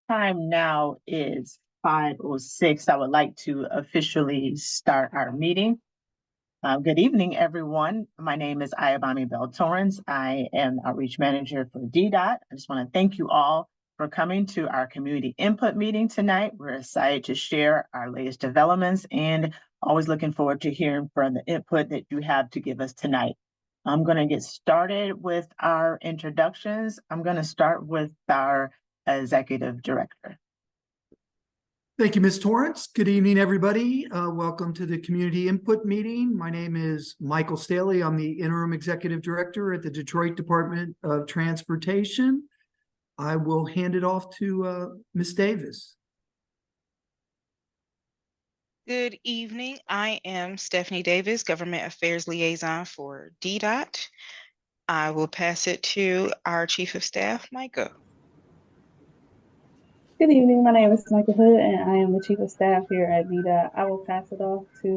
Time now is 5:06. I would like to officially start our meeting. Good evening, everyone. My name is Ayabami Bell-Torrens. I am Outreach Manager for DDOT. I just want to thank you all for coming to our community input meeting tonight. We're excited to share our latest developments and always looking forward to hearing from the input that you have to give us tonight. I'm going to get started with our introductions. I'm going to start with our Executive Director. Thank you, Ms. Torrance. Good evening, everybody. Welcome to the community input meeting. My name is Michael Staley. I'm the interim executive director at the Detroit Department of Transportation. I will hand it off to Ms. Davis. Good evening. I am Stephanie Davis, Government Affairs Liaison for DDOT. I will pass it to our Chief of Staff, Micah. Good evening. My name is Michael Hood, and I am the Chief of Staff here at DDOT. I will pass it off to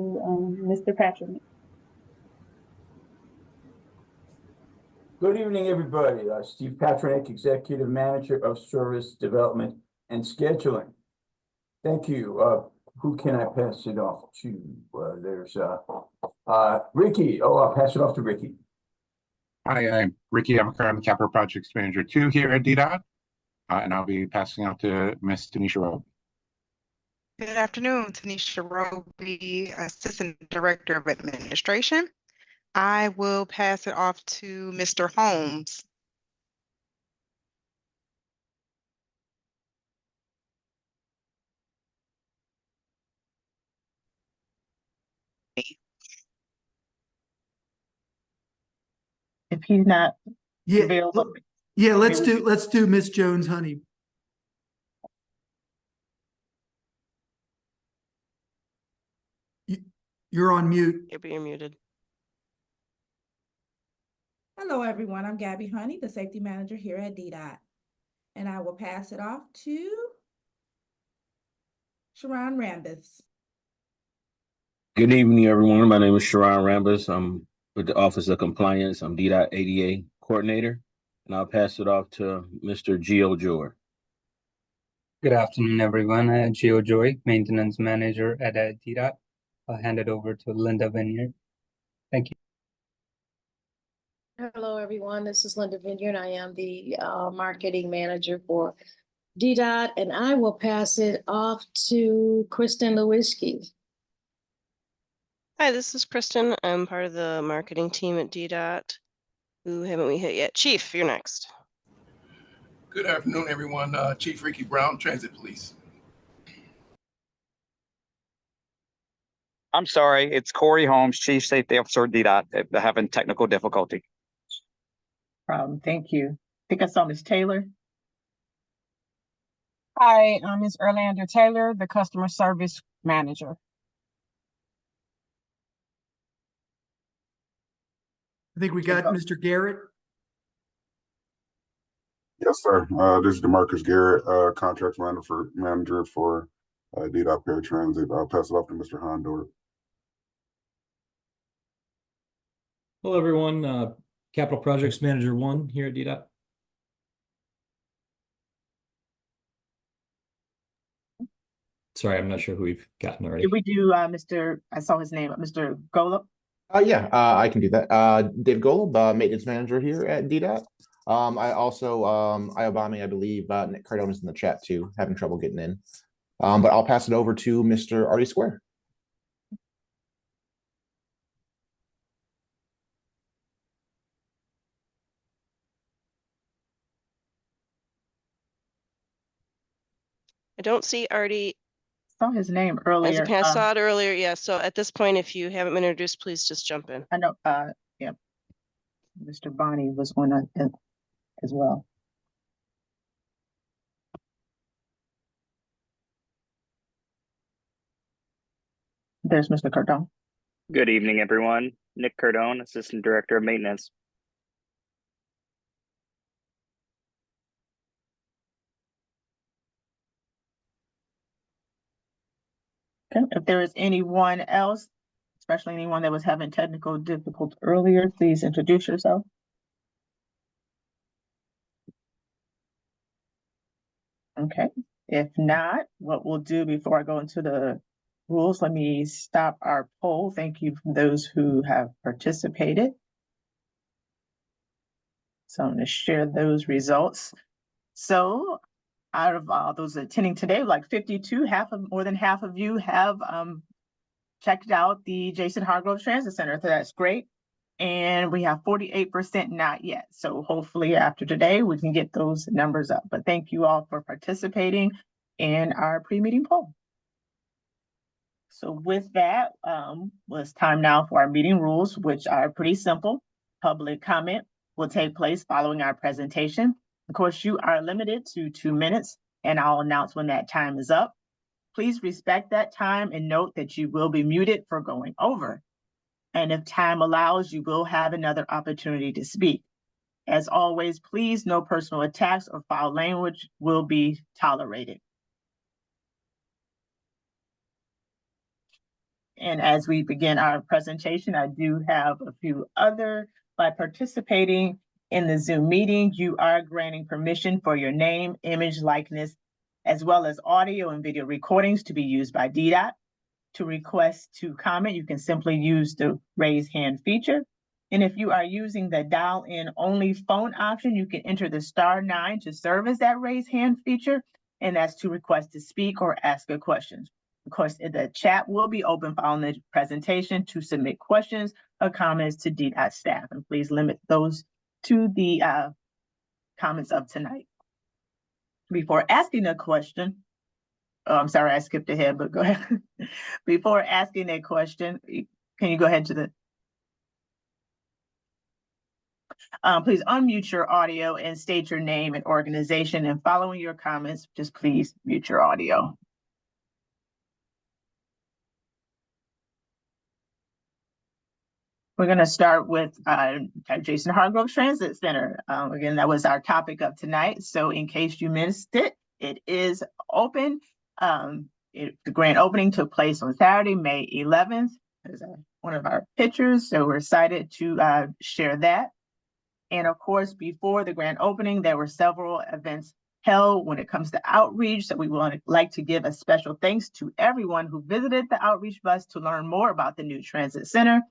Mr. Patrick. Good evening, everybody. Steve Patrick, Executive Manager of Service Development and Scheduling. Thank you. Who can I pass it off to? There's Ricky. Oh, I'll pass it off to Ricky. Hi, I'm Ricky. I'm currently Capital Projects Manager 2 here at DDOT, and I'll be passing out to Ms. Tanisha Rowe. Good afternoon, Tanisha Roby, Assistant Director of Administration. I will pass it off to Mr. Holmes. If he's not available. Yeah, let's do Ms. Jones, honey. You're on mute. You're being muted. Hello, everyone. I'm Gabby Honey, the Safety Manager here at DDOT. And I will pass it off to Sharon Rambis. Good evening, everyone. My name is Sharon Rambis. I'm with the Office of Compliance. I'm DDOT ADA Coordinator, and I'll pass it off to Mr. Gio Joy. Good afternoon, everyone. Gio Joy, Maintenance Manager at DDOT. I'll hand it over to Linda Vineyard. Thank you. Hello, everyone. This is Linda Vineyard. I am the Marketing Manager for DDOT, and I will pass it off to Kristen Lewinsky. Hi, this is Kristen. I'm part of the marketing team at DDOT. Who haven't we hit yet? Chief, you're next. Good afternoon, everyone. Chief Ricky Brown, Transit Police. I'm sorry, it's Corey Holmes, Chief Safety Officer at DDOT. They're having technical difficulty. Thank you. I think I saw Ms. Taylor. Hi, I'm Ms. Erlander Taylor, the Customer Service Manager. I think we got Mr. Garrett. Yes, sir. This is DeMarcus Garrett, Contracts Manager for DDOT Paratransit. I'll pass it off to Mr. Hondor. Hello, everyone. Capital Projects Manager 1 here at DDOT. Sorry, I'm not sure who we've gotten already. Did we do I saw his name, Mr. Golub? Yeah, I can do that. Dave Golub, Maintenance Manager here at DDOT. I also, Ayobami, I believe Nick Cardone is in the chat too, having trouble getting in. But I'll pass it over to Mr. Artie Square. I don't see Artie. Saw his name earlier. I saw it earlier. Yeah. So at this point, if you haven't been introduced, please just jump in. I know. Yeah. Mr. Bonnie was one as well. There's Mr. Cardone. Good evening, everyone. Nick Cardone, Assistant Director of Maintenance. Okay. If there is anyone else, especially anyone that was having technical difficulties earlier, please introduce yourself. Okay. If not, what we'll do before I go into the rules, let me stop our poll. Thank you for those who have participated. So I'm going to share those results. So out of those attending today, like 52, more than half of you have checked out the Jason Hargrove Transit Center. So that's great. And we have 48% not yet. So hopefully after today, we can get those numbers up. But thank you all for participating in our pre-meeting poll. So with that, it's time now for our meeting rules, which are pretty simple. Public comment will take place following our presentation. Of course, you are limited to 2 minutes, and I'll announce when that time is up. Please respect that time and note that you will be muted for going over. And if time allows, you will have another opportunity to speak. As always, please, no personal attacks or foul language will be tolerated. And as we begin our presentation, I do have a few by participating in the Zoom meeting, you are granting permission for your name, image, likeness, as well as audio and video recordings to be used by DDOT. To request to comment, you can simply use the raise hand feature. And if you are using the dial in only phone option, you can enter the *9 to serve as that raise hand feature. And that's to request to speak or ask a question. Of course, the chat will be open following the presentation to submit questions or comments to DDOT staff. And please limit those to the comments of tonight. Before asking a question, oh, I'm sorry, I skipped ahead, but go ahead. Before asking a question, can you go ahead to the, please unmute your audio and state your name and organization, and following your comments, just please mute your audio. We're going to start with Jason Hargrove Transit Center. Again, that was our topic of tonight. So in case you missed it, it is open. The grand opening took place on Saturday, May 11th. There's one of our pictures, so we're excited to share that. And of course, before the grand opening, there were several events held when it comes to outreach. So we would like to give a special thanks to everyone who visited the outreach bus to learn more about the new transit center.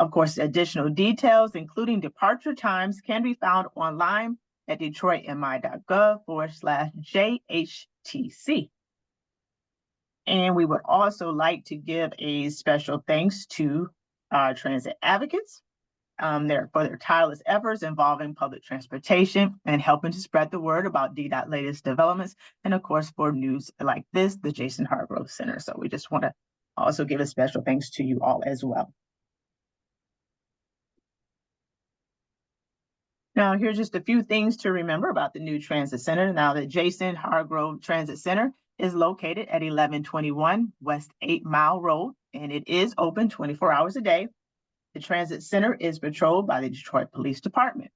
Of course, additional details, including departure times, can be found online at detroitmi.gov/JHTC. And we would also like to give a special thanks to our transit advocates for their tireless efforts involving public transportation and helping to spread the word about DDOT latest developments. And of course, for news like this, the Jason Hargrove Center. So we just want to also give a special thanks to you all as well. Now, here's just a few things to remember about the new transit center. Now, the Jason Hargrove Transit Center is located at 1121 West 8 Mile Road, and it is open 24 hours a day. The transit center is patrolled by the Detroit Police Department.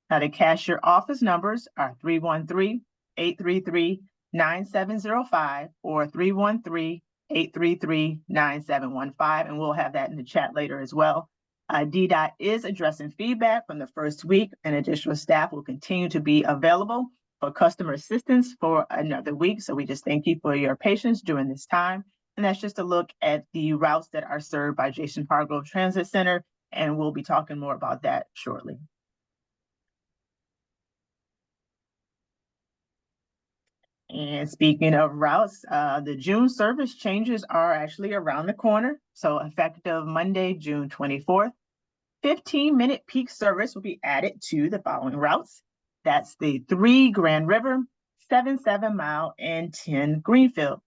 Now, the cashier office numbers are 313-833-9705 or 313-833-9715, and we'll have that in the chat later as well. DDOT is addressing feedback from the first week, and additional staff will continue to be available for customer assistance for another week. So we just thank you for your patience during this time. And that's just a look at the routes that are served by Jason Hargrove Transit Center, and we'll be talking more about that shortly. And speaking of routes, the June service changes are actually around the corner. So effective Monday, June 24th, 15-minute peak service will be added to the following routes. That's the 3 Grand River, 7 Mile, and 10 Greenfield.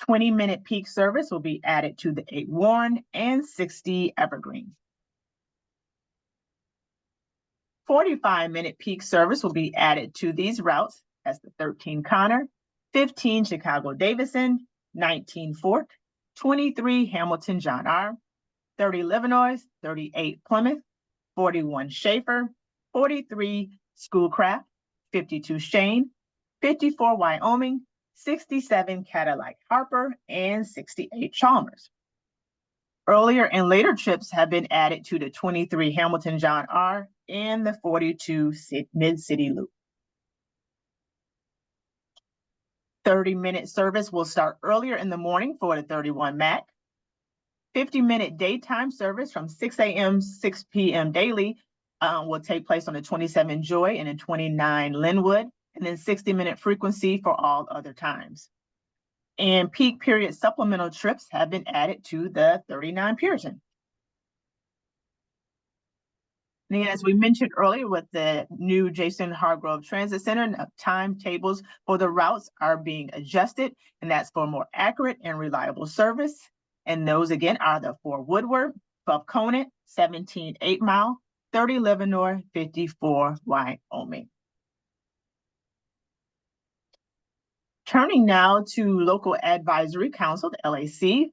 20-minute peak service will be added to the 8 Warren and 60 Evergreen. 45-minute peak service will be added to these routes. That's the 13 Connor, 15 Chicago Davidson, 19 Fort, 23 Hamilton John R., 30 Livernois, 38 Plymouth, 41 Schaefer, 43 Schoolcraft, 52 Shane, 54 Wyoming, 67 Cadillac Harper, and 68 Chalmers. Earlier and later trips have been added to the 23 Hamilton John R. and the 42 Mid-City Loop. 30-minute service will start earlier in the morning for the 31 Mac. 50-minute daytime service from 6 a.m. 6 p.m. daily will take place on the 27 Joy and the 29 Linwood, and then 60-minute frequency for all other times. And peak period supplemental trips have been added to the 39 Puritan. And as we mentioned earlier, with the new Jason Hargrove Transit Center, timetables for the routes are being adjusted, and that's for more accurate and reliable service. And those again are the 4 Woodward, 12 Conant, 17 8 Mile, 30 Leavenworth, 54 Wyoming. Turning now to Local Advisory Council, the LAC,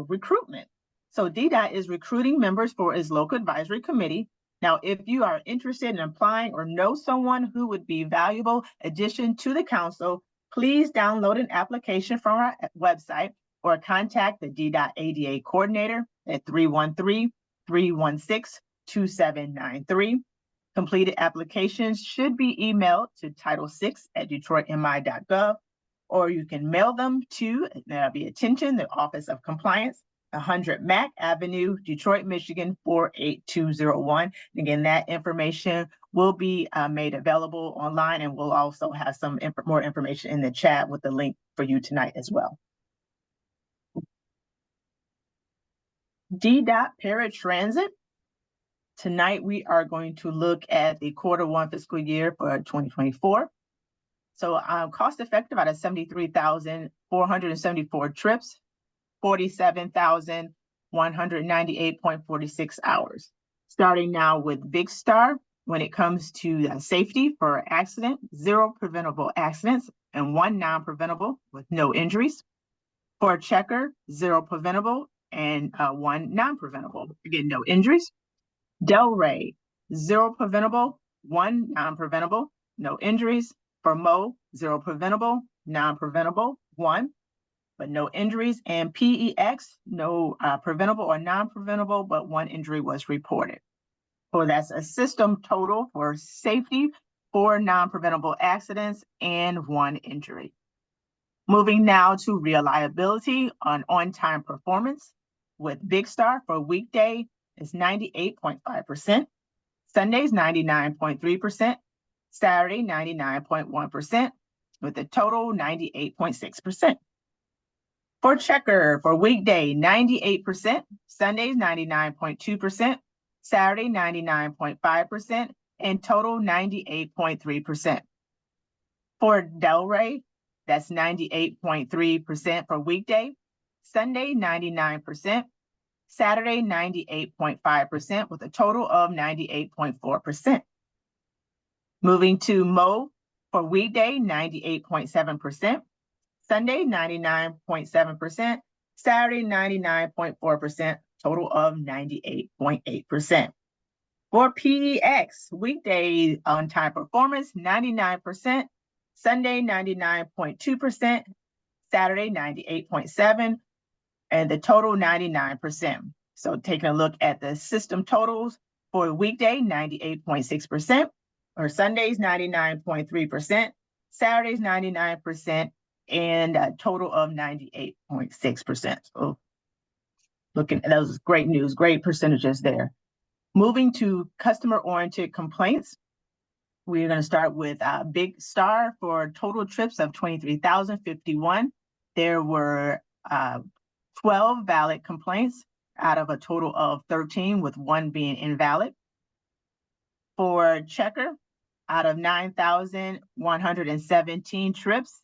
recruitment. So DDOT is recruiting members for its local advisory committee. Now, if you are interested in applying or know someone who would be a valuable addition to the council, please download an application from our website or contact the DDOT ADA coordinator at 313-316-2793. Completed applications should be emailed to title6@detroitmi.gov, or you can mail them to, that'll be attention, the Office of Compliance, 100 Mack Avenue, Detroit, Michigan, 48201. Again, that information will be made available online, and we'll also have some more information in the chat with the link for you tonight as well. DDOT paratransit. Tonight, we are going to look at the Q1 fiscal year for 2024. So cost effective out of 73,474 trips, 47,198.46 hours. Starting now with Big Star, when it comes to safety for accident, 0 preventable accidents and 1 non-preventable with no injuries. For Checker, 0 preventable and 1 non-preventable, again, no injuries. Delray, 0 preventable, 1 non-preventable, no injuries. For Mo, 0 preventable, non-preventable, 1, but no injuries. And PEX, no preventable or non-preventable, but 1 injury was reported. So that's a system total for safety, 4 non-preventable accidents and 1 injury. Moving now to reliability on-time performance with Big Star for weekday is 98.5%, Sundays 99.3%, Saturday 99.1%, with a total 98.6%. For Checker for weekday 98%, Sundays 99.2%, Saturday 99.5%, and total 98.3%. For Delray, that's 98.3% for weekday, Sunday 99%, Saturday 98.5%, with a total of 98.4%. Moving to Mo for weekday 98.7%, Sunday 99.7%, Saturday 99.4%, total of 98.8%. For PEX, weekday on-time performance 99%, Sunday 99.2%, Saturday 98.7%, and the total 99%. So taking a look at the system totals for weekday 98.6%, or Sundays 99.3%, Saturdays 99%, and a total of 98.6%. So looking at those, great news, great percentages there. Moving to customer-oriented complaints, we're going to start with Big Star for total trips of 23,051. There were 12 valid complaints out of a total of 13, with 1 being invalid. For Checker, out of 9,117 trips,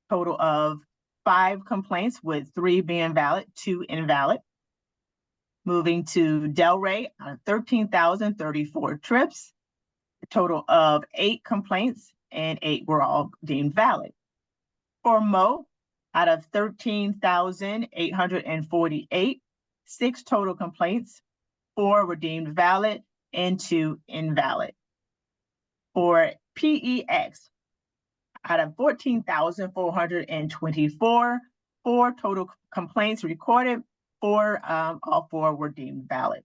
total of 5 complaints, with 3 being valid, 2 invalid. Moving to Delray, out of 13,034 trips, a total of 8 complaints, and 8 were all deemed valid. For Mo, out of 13,848, 6 total complaints, 4 were deemed valid, and 2 invalid. For PEX, out of 14,424, 4 total complaints recorded, all 4 were deemed valid.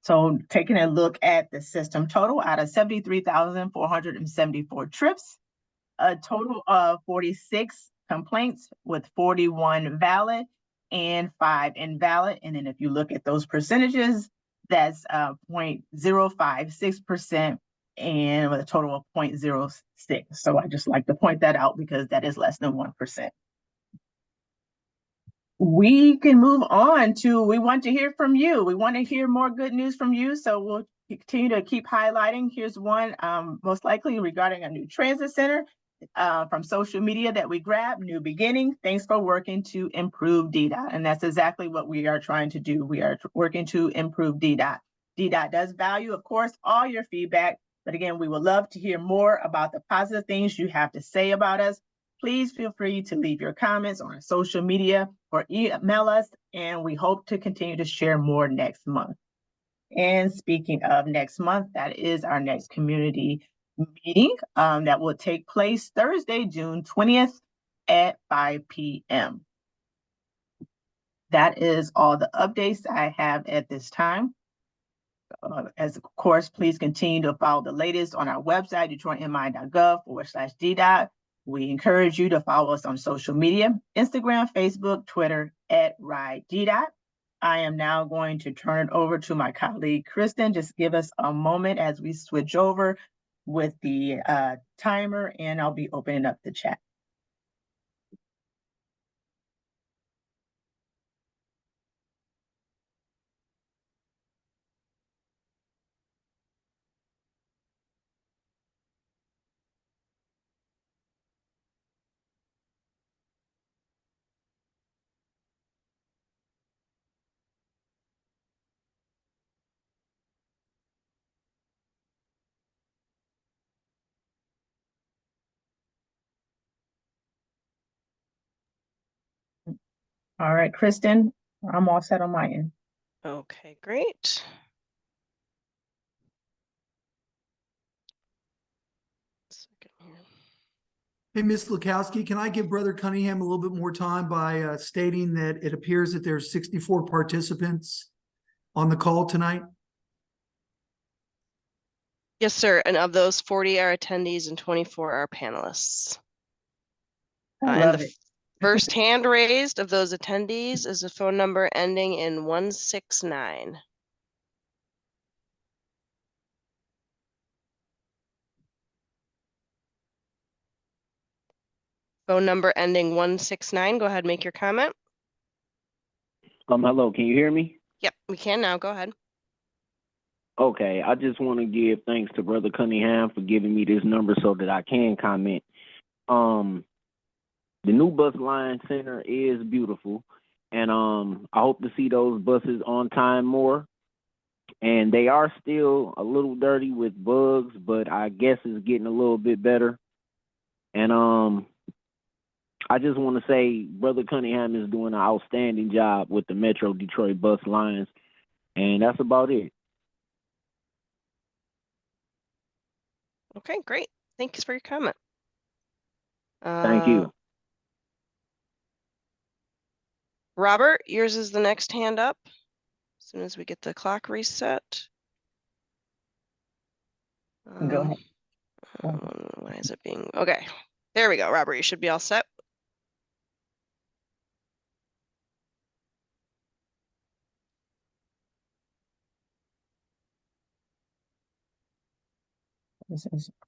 So taking a look at the system total, out of 73,474 trips, a total of 46 complaints with 41 valid and 5 invalid. And then if you look at those percentages, that's 0.056% and with a total of 0.06. So I just like to point that out because that is less than 1%. We can move on to, we want to hear from you. We want to hear more good news from you. So we'll continue to keep highlighting. Here's one, most likely regarding a new transit center from social media that we grabbed, New Beginning. Thanks for working to improve DDOT. And that's exactly what we are trying to do. We are working to improve DDOT. DDOT does value, of course, all your feedback. But again, we would love to hear more about the positive things you have to say about us. Please feel free to leave your comments on social media or email us, and we hope to continue to share more next month. And speaking of next month, that is our next community meeting that will take place Thursday, June 20th at 5 p.m. That is all the updates I have at this time. As of course, please continue to follow the latest on our website, detroitmi.gov/DDOT. We encourage you to follow us on social media, Instagram, Facebook, Twitter @RideDDOT. I am now going to turn it over to my colleague, Kristen. Just give us a moment as we switch over with the timer, and I'll be opening up the chat. All right, Kristen, I'm all set on my end. Okay, great. Hey, Ms. Lukowski, can I give Brother Cunningham a little bit more time by stating that it appears that there's 64 participants on the call tonight? Yes, sir. And of those, 40 are attendees and 24 are panelists. I And love the it. first hand raised of those attendees is a phone number ending in 169. Phone number ending 169. Go ahead, make your comment. Hello, can you hear me? Yep, we can now. Go ahead. Okay, I just want to give thanks to Brother Cunningham for giving me this number so that I can comment. The new bus line center is beautiful, and I hope to see those buses on time more. And they are still a little dirty with bugs, but I guess it's getting a little bit better. And I just want to say Brother Cunningham is doing an outstanding job with the Metro Detroit bus lines, and that's about it. Okay, great. Thanks for your comment. Thank you. Robert, yours is the next hand up. As soon as we get the clock reset. Go ahead. Why is it being, okay. There we go, Robert, you should be all set.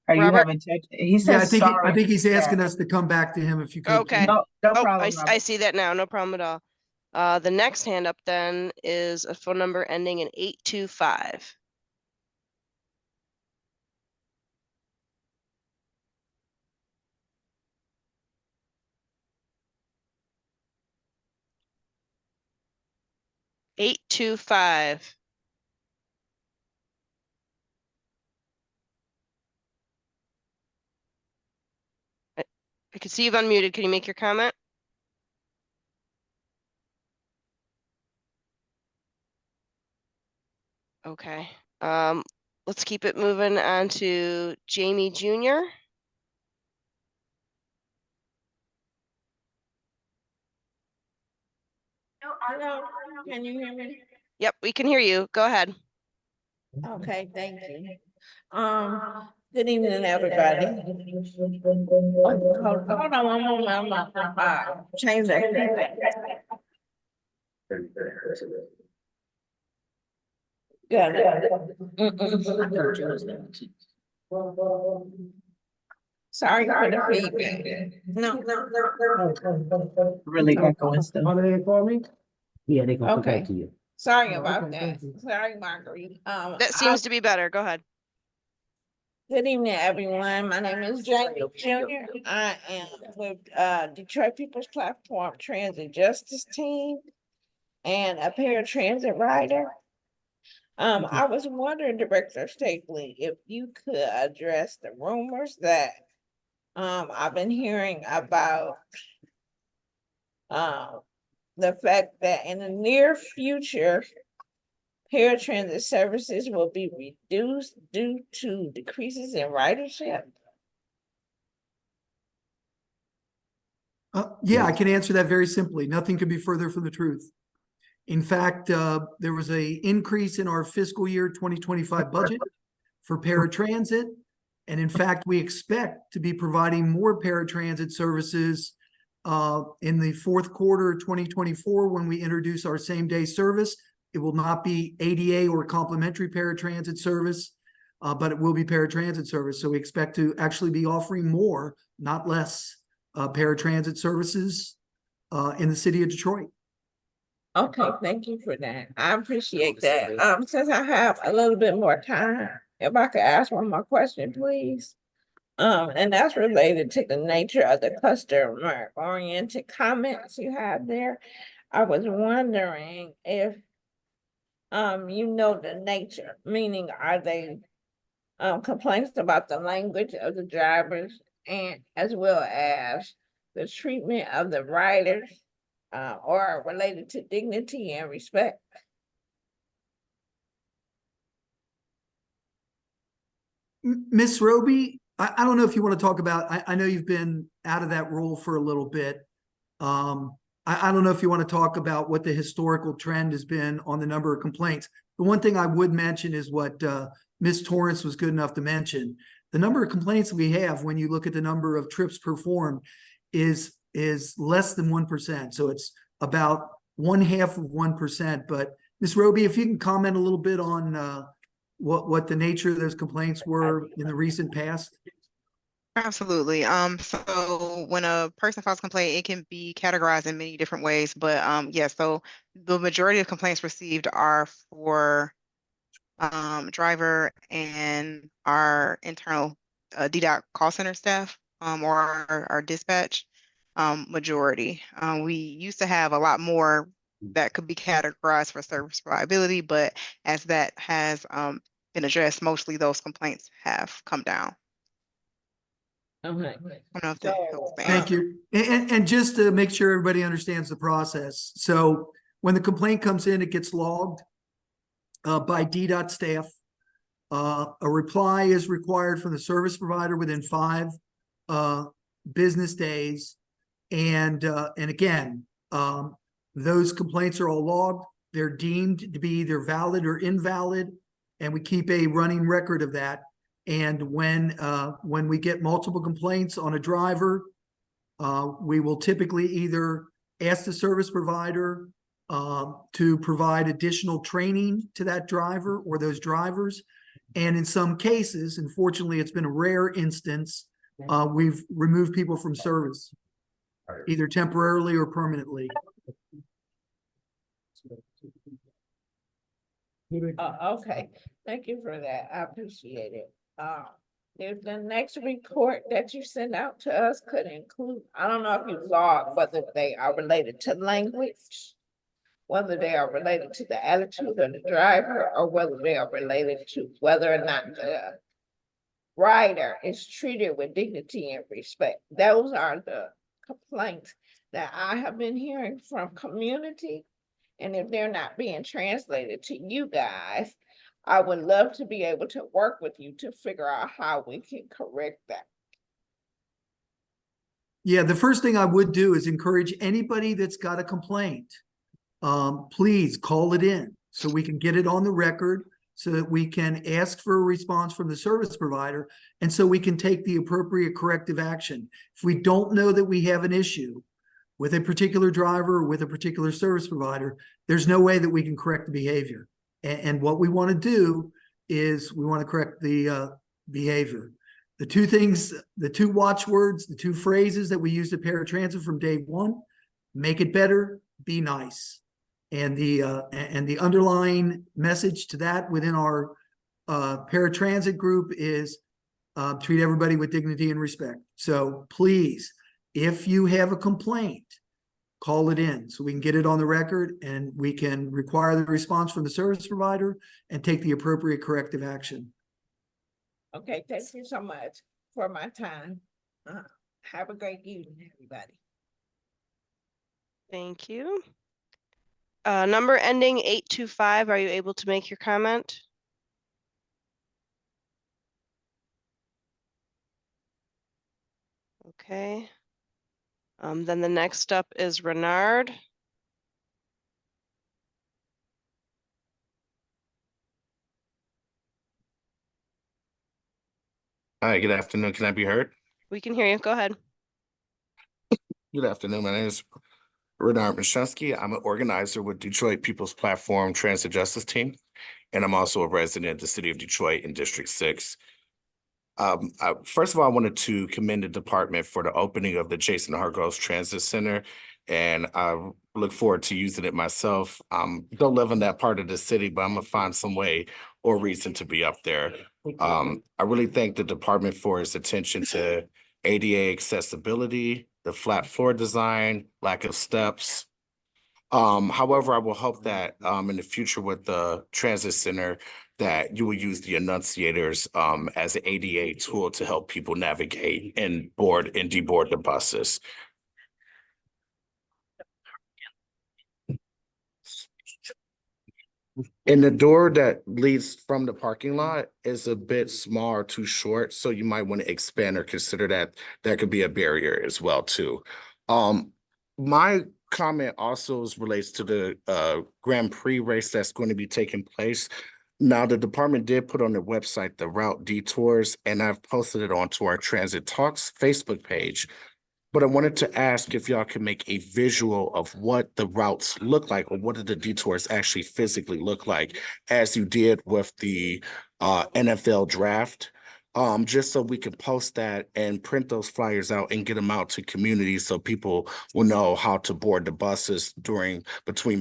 Are you Robert? having tech? He Yeah, says I think he's asking us to come back to him if you could. Okay. No Oh, problem, I Robert. see that now. No problem at all. The next hand up then is a phone number ending in 825. $825. I can see you've unmuted. Can you make your comment? Okay. Let's keep it moving on to Jamie Jr. Hello, can you hear me? Yep, we can hear you. Go ahead. Okay, thank you. Good evening, everybody. Hold on one moment. I'm gonna change that feedback. Got it. Sorry for the feedback. No. Really echoing stuff. Are they for me? Yeah, they gonna come Okay. back to you. Sorry about that. Sorry, Marguerite. That seems to be better. Go ahead. Good evening, everyone. My name is Jamie Jr. I am with Detroit People's Platform Transit Justice Team and a paratransit rider. I was wondering, Director Stapley, if you could address the rumors that I've been hearing about the fact that in the near future, paratransit services will be reduced due to decreases in ridership. Yeah, I can answer that very simply. Nothing could be further from the truth. In fact, there was an increase in our fiscal year 2025 budget for paratransit. And in fact, we expect to be providing more paratransit services in the fourth quarter of 2024 when we introduce our same-day service. It will not be ADA or complimentary paratransit service, but it will be paratransit service. So we expect to actually be offering more, not less, paratransit services in the city of Detroit. Okay, thank you for that. I appreciate that. Since I have a little bit more time, if I could ask one more question, please. And that's related to the nature of the customer-oriented comments you have there. I was wondering if you know the nature, meaning are they complaints about the language of the drivers and as well as the treatment of the riders or related to dignity and respect? Miss Roby, I don't know if you want to talk about, I know you've been out of that role for a little bit. I don't know if you want to talk about what the historical trend has been on the number of complaints. The one thing I would mention is what Ms. Torrance was good enough to mention. The number of complaints we have when you look at the number of trips performed is less than 1%. So it's about 1/2 of 1%. But Ms. Roby, if you can comment a little bit on what the nature of those complaints were in the recent past. Absolutely. So when a person files a complaint, it can be categorized in many different ways. But yeah, so the majority of complaints received are for driver and our internal DDOT call center staff or our dispatch majority. We used to have a lot more that could be categorized for service reliability, but as that has been addressed, mostly those complaints have come down. Okay. I don't know if that helps. Thank you. And just to make sure everybody understands the process. So when the complaint comes in, it gets logged by DDOT staff. A reply is required from the service provider within 5 business days. And again, those complaints are all logged. They're deemed to be either valid or invalid, and we keep a running record of that. And when we get multiple complaints on a driver, we will typically either ask the service provider to provide additional training to that driver or those drivers. And in some cases, unfortunately, it's been a rare instance, we've removed people from service, either temporarily or permanently. Okay, thank you for that. I appreciate it. If the next report that you send out to us could include, I don't know if you log whether they are related to language, whether they are related to the attitude of the driver, or whether they are related to whether or not the rider is treated with dignity and respect. Those are the complaints that I have been hearing from community. And if they're not being translated to you guys, I would love to be able to work with you to figure out how we can correct that. Yeah, the first thing I would do is encourage anybody that's got a complaint, please call it in so we can get it on the record. so that we can ask for a response from the service provider, and so we can take the appropriate corrective action. If we don't know that we have an issue with a particular driver or with a particular service provider, there's no way that we can correct the behavior. And what we want to do is we want to correct the behavior. The two things, the two watchwords, the two phrases that we used at paratransit from day one: make it better, be nice. And the underlying message to that within our paratransit group is treat everybody with dignity and respect. So please, if you have a complaint, call it in so we can get it on the record and we can require the response from the service provider and take the appropriate corrective action. Okay, thank you so much for my time. Have a great evening, everybody. Thank you. Number ending 825, are you able to make your comment? Okay. Then the next up is Renard. Hi, good afternoon. Can I be heard? We can hear you. Go ahead. Good afternoon. My name is Renard Mashinsky. I'm an organizer with Detroit People's Platform Transit Justice Team, and I'm also a resident of the city of Detroit in District 6. First of all, I wanted to commend the department for the opening of the Jason Hargroves Transit Center, and I look forward to using it myself. Don't live in that part of the city, but I'm gonna find some way or reason to be up there. I really thank the department for its attention to ADA accessibility, the flat floor design, lack of steps. However, I will hope that in the future with the transit center that you will use the enunciators as an ADA tool to help people navigate and board and deboard the buses. And the door that leads from the parking lot is a bit small or too short, so you might want to expand or consider that. That could be a barrier as well too. My comment also relates to the Grand Prix race that's going to be taking place. Now, the department did put on their website the route detours, and I've posted it onto our Transit Talks Facebook page. But I wanted to ask if y'all could make a visual of what the routes look like, or what do the detours actually physically look like, as you did with the NFL draft. Just so we can post that and print those flyers out and get them out to communities so people will know how to board the buses between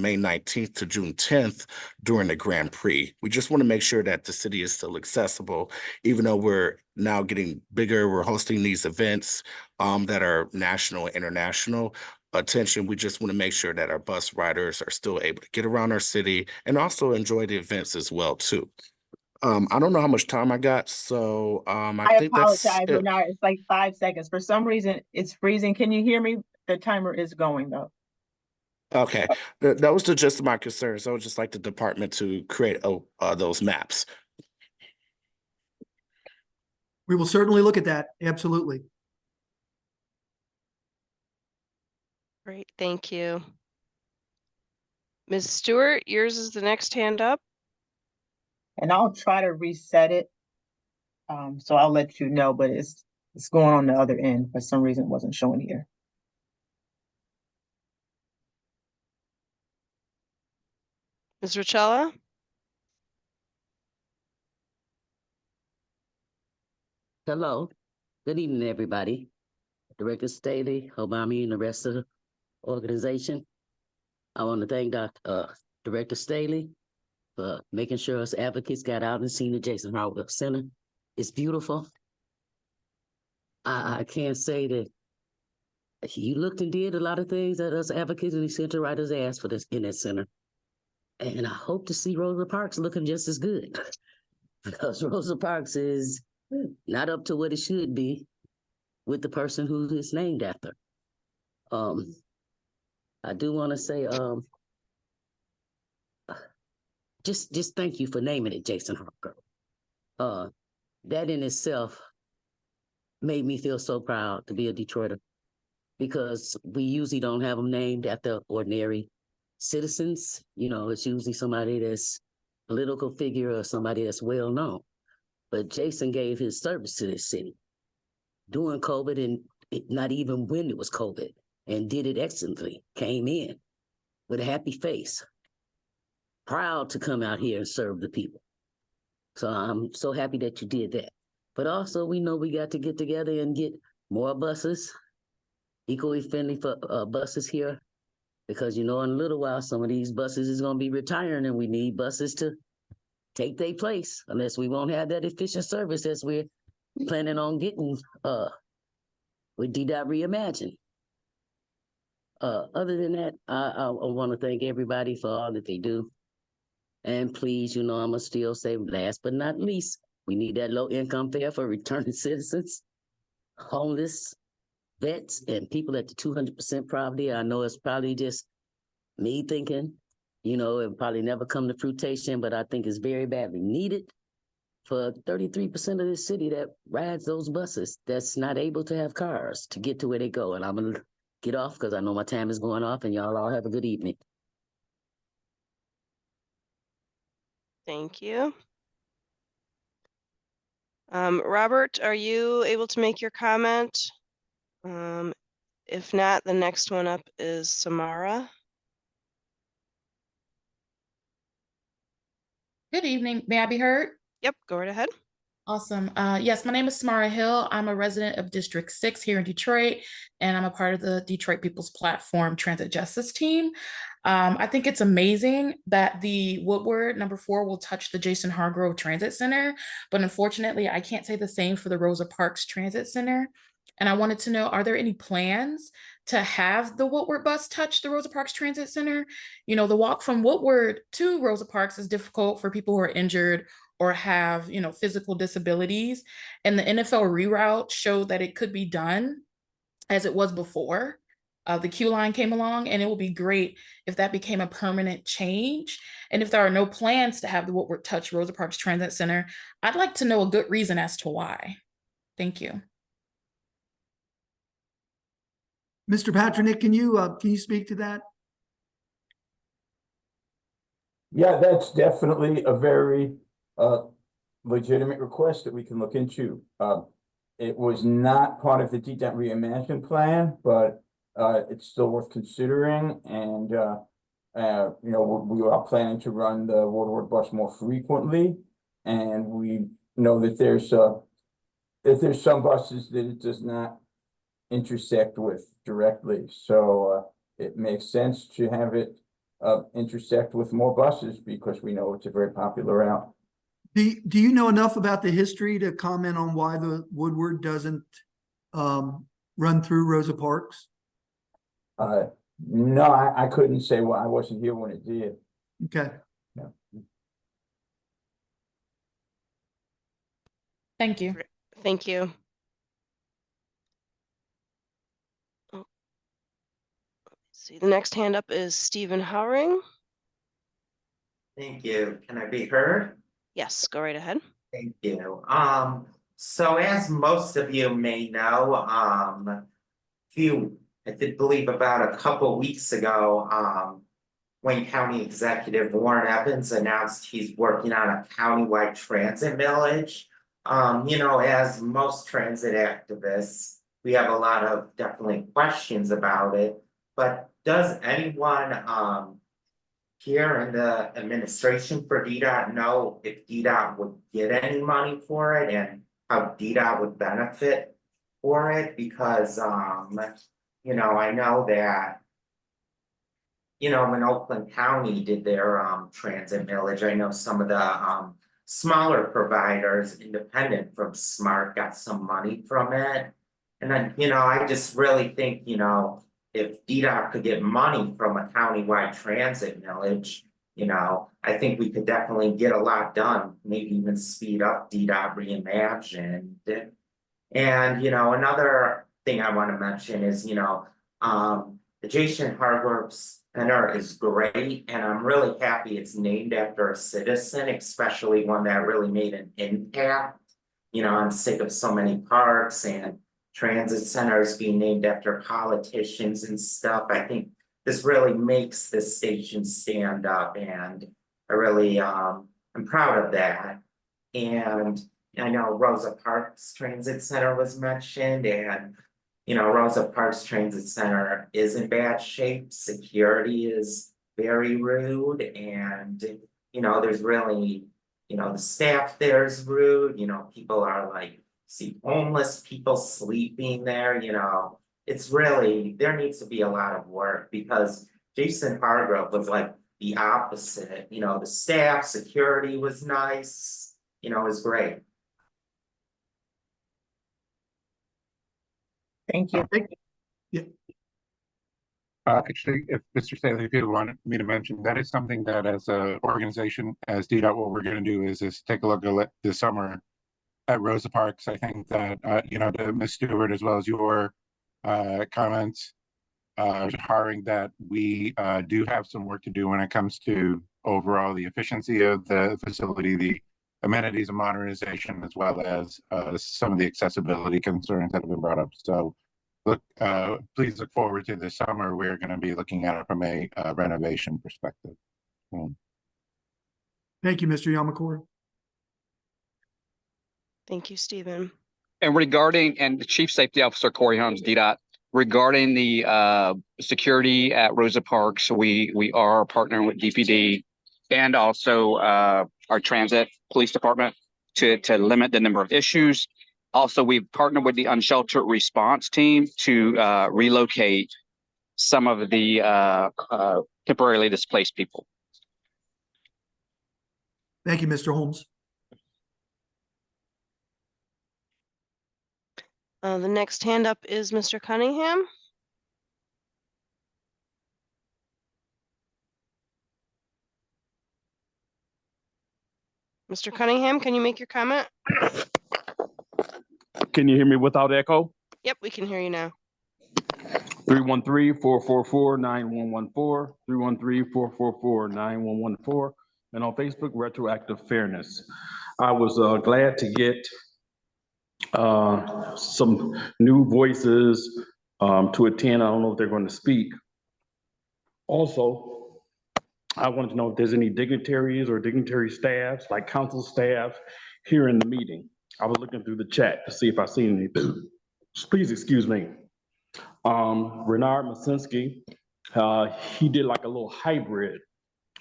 May 19th to June 10th during the Grand Prix. We just want to make sure that the city is still accessible, even though we're now getting bigger. We're hosting these events that are national and international attention. We just want to make sure that our bus riders are still able to get around our city and also enjoy the events as well too. I don't know how much time I got, so I think that's apologize, it. Renard. It's like 5 seconds. For some reason, it's freezing. Can you hear me? The timer is going though. Okay, that was the gist of my concerns. I would just like the department to create those maps. We will certainly look at that. Absolutely. Great, thank you. Ms. Stewart, yours is the next hand up. And I'll try to reset it. So I'll let you know, but it's going on the other end. For some reason, it wasn't showing here. Ms. Rochella? Hello, good evening, everybody. Director Staley, Obama, and the rest of the organization. I want to thank Director Staley for making sure us advocates got out and seen the Jason Hargroves Center. It's beautiful. I can't say that you looked and did a lot of things that us advocates and the center writers asked for this in that center. And I hope to see Rosa Parks looking just as good, because Rosa Parks is not up to what it should be with the person who is named after. I do want to say, just thank you for naming it Jason Hargroves. That in itself made me feel so proud to be a Detroiter, because we usually don't have them named after ordinary citizens. You know, it's usually somebody that's political figure or somebody that's well known. But Jason gave his service to this city during COVID and not even when it was COVID, and did it excellently. Came in with a happy face, proud to come out here and serve the people. So I'm so happy that you did that. But also, we know we got to get together and get more buses, equally friendly for buses here, because in a little while, some of these buses is going to be retiring, and we need buses to take their place, unless we won't have that efficient service as we're planning on getting with DDOT Reimagine. Other than that, I want to thank everybody for all that they do. And please, I'm going to still say last but not least, we need that low income fare for returning citizens, homeless, vets, and people at the 200% poverty. I know it's probably just me thinking, it probably never come to fruition, but I think it's very badly needed for 33% of this city that rides those buses that's not able to have cars to get to where they go. And I'm going to get off because I know my time is going off, and y'all all have a good evening. Thank you. Robert, are you able to make your comment? If not, the next one up is Samara. Good evening. May I be heard? Yep, go right ahead. Awesome. Yes, my name is Samara Hill. I'm a resident of District 6 here in Detroit, and I'm a part of the Detroit People's Platform Transit Justice Team. I think it's amazing that the Woodward number 4 will touch the Jason Hargrove Transit Center, but unfortunately, I can't say the same for the Rosa Parks Transit Center. And I wanted to know, are there any plans to have the Woodward bus touch the Rosa Parks Transit Center? The walk from Woodward to Rosa Parks is difficult for people who are injured or have, physical disabilities. And the NFL reroute showed that it could be done as it was before the Q line came along, and it will be great if that became a permanent change. And if there are no plans to have the Woodward touch Rosa Parks Transit Center, I'd like to know a good reason as to why. Thank you. Mr. Patrick, can you speak to that? Yeah, that's definitely a very legitimate request that we can look into. It was not part of the DDOT Reimagine plan, but it's still worth considering. And we are planning to run the Woodward bus more frequently, and we know that there's some buses that it does not intersect with directly. So it makes sense to have it intersect with more buses because we know it's a very popular route. Do you know enough about the history to comment on why the Woodward doesn't run through Rosa Parks? No, I couldn't say. Well, I wasn't here when it did. Okay. Yeah. Thank you. Thank you. Let's see, the next hand up is Stephen Howring. Thank you. Can I be heard? Yes, go right ahead. Thank you. So as most of you may know, I did believe about a couple weeks ago, Wayne County Executive Warren Evans announced he's working on a countywide transit millage. As most transit activists, we have a lot of definitely questions about it, but does anyone here in the administration for DDOT know if DDOT would get any money for it and how DDOT would benefit for it? Because I know that when Oakland County did their transit millage, I know some of the smaller providers independent from SMART got some money from it. And then I just really think if DDOT could get money from a countywide transit millage, I think we could definitely get a lot done, maybe even speed up DDOT Reimagined. And, another thing I want to mention is, the Jason Hargrove Center is great, and I'm really happy it's named after a citizen, especially one that really made an impact. I'm sick of so many parks and transit centers being named after politicians and stuff. I think this really makes this station stand up, and I really I'm proud of that. And I know Rosa Parks Transit Center was mentioned, and Rosa Parks Transit Center is in bad shape. Security is very rude, and there's really, the staff there is rude. People are like, see homeless people sleeping there. It's really, there needs to be a lot of work, because Jason Hargrove was like the opposite. The staff, security was nice. It was great. Thank you. Actually, if Mr. Staley, if you wanted me to mention, that is something that as an organization, as DDOT, what we're going to do is take a look at this summer at Rosa Parks. I think that, to Ms. Stewart, as well as your comments, hiring, that we do have some work to do when it comes to overall the efficiency of the facility, the amenities and modernization, as well as some of the accessibility concerns that have been brought up. So please look forward to this summer. We're going to be looking at it from a renovation perspective. Thank you, Mr. Yamakura. Thank you, Stephen. And the Chief Safety Officer, Corey Holmes, DDOT, regarding the security at Rosa Parks, we are partnering with DPD and also our transit police department to limit the number of issues. Also, we've partnered with the unsheltered response team to relocate some of the temporarily displaced people. Thank you, Mr. Holmes. The next hand up is Mr. Cunningham. Mr. Cunningham, can you make your comment? Can you hear me without echo? Yep, we can hear you now. 313-444-9114, 313-444-9114, and on Facebook, Retroactive Fairness. I was glad to get some new voices to attend. I don't know if they're going to speak. Also, I wanted to know if there's any dignitaries or dignitary staffs, like council staff, here in the meeting. I was looking through the chat to see if I seen anything. Please excuse me. Renard Masinski, he did like a little hybrid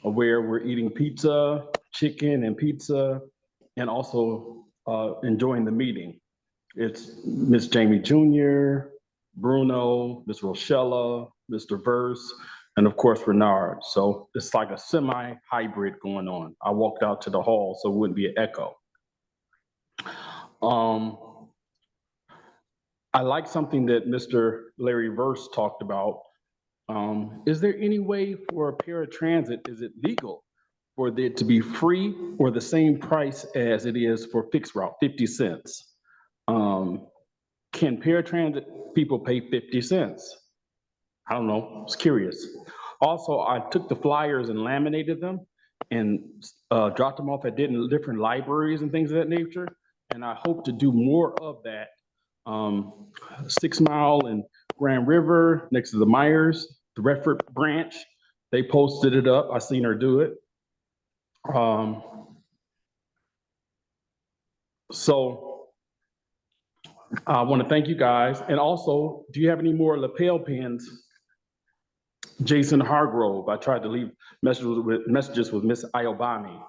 of where we're eating pizza, chicken and pizza, and also enjoying the meeting. It's Miss Jamie Jr., Bruno, Miss Rochella, Mr. Verse, and of course Renard. So it's like a semi-hybrid going on. I walked out to the hall so it wouldn't be an echo. I like something that Mr. Larry Verse talked about. Is there any way for a paratransit, is it legal for it to be free or the same price as it is for fixed route, 50 cents? Can paratransit people pay 50 cents? I don't know, I was curious. Also, I took the flyers and laminated them and dropped them off at different libraries and things of that nature. And I hope to do more of that. 6 Mile and Grand River next to the Myers, the Redford branch, they posted it up. I seen her do it. So I want to thank you guys. And also, do you have any more lapel pins? Jason Hargrove, I tried to leave messages with Miss Iobami.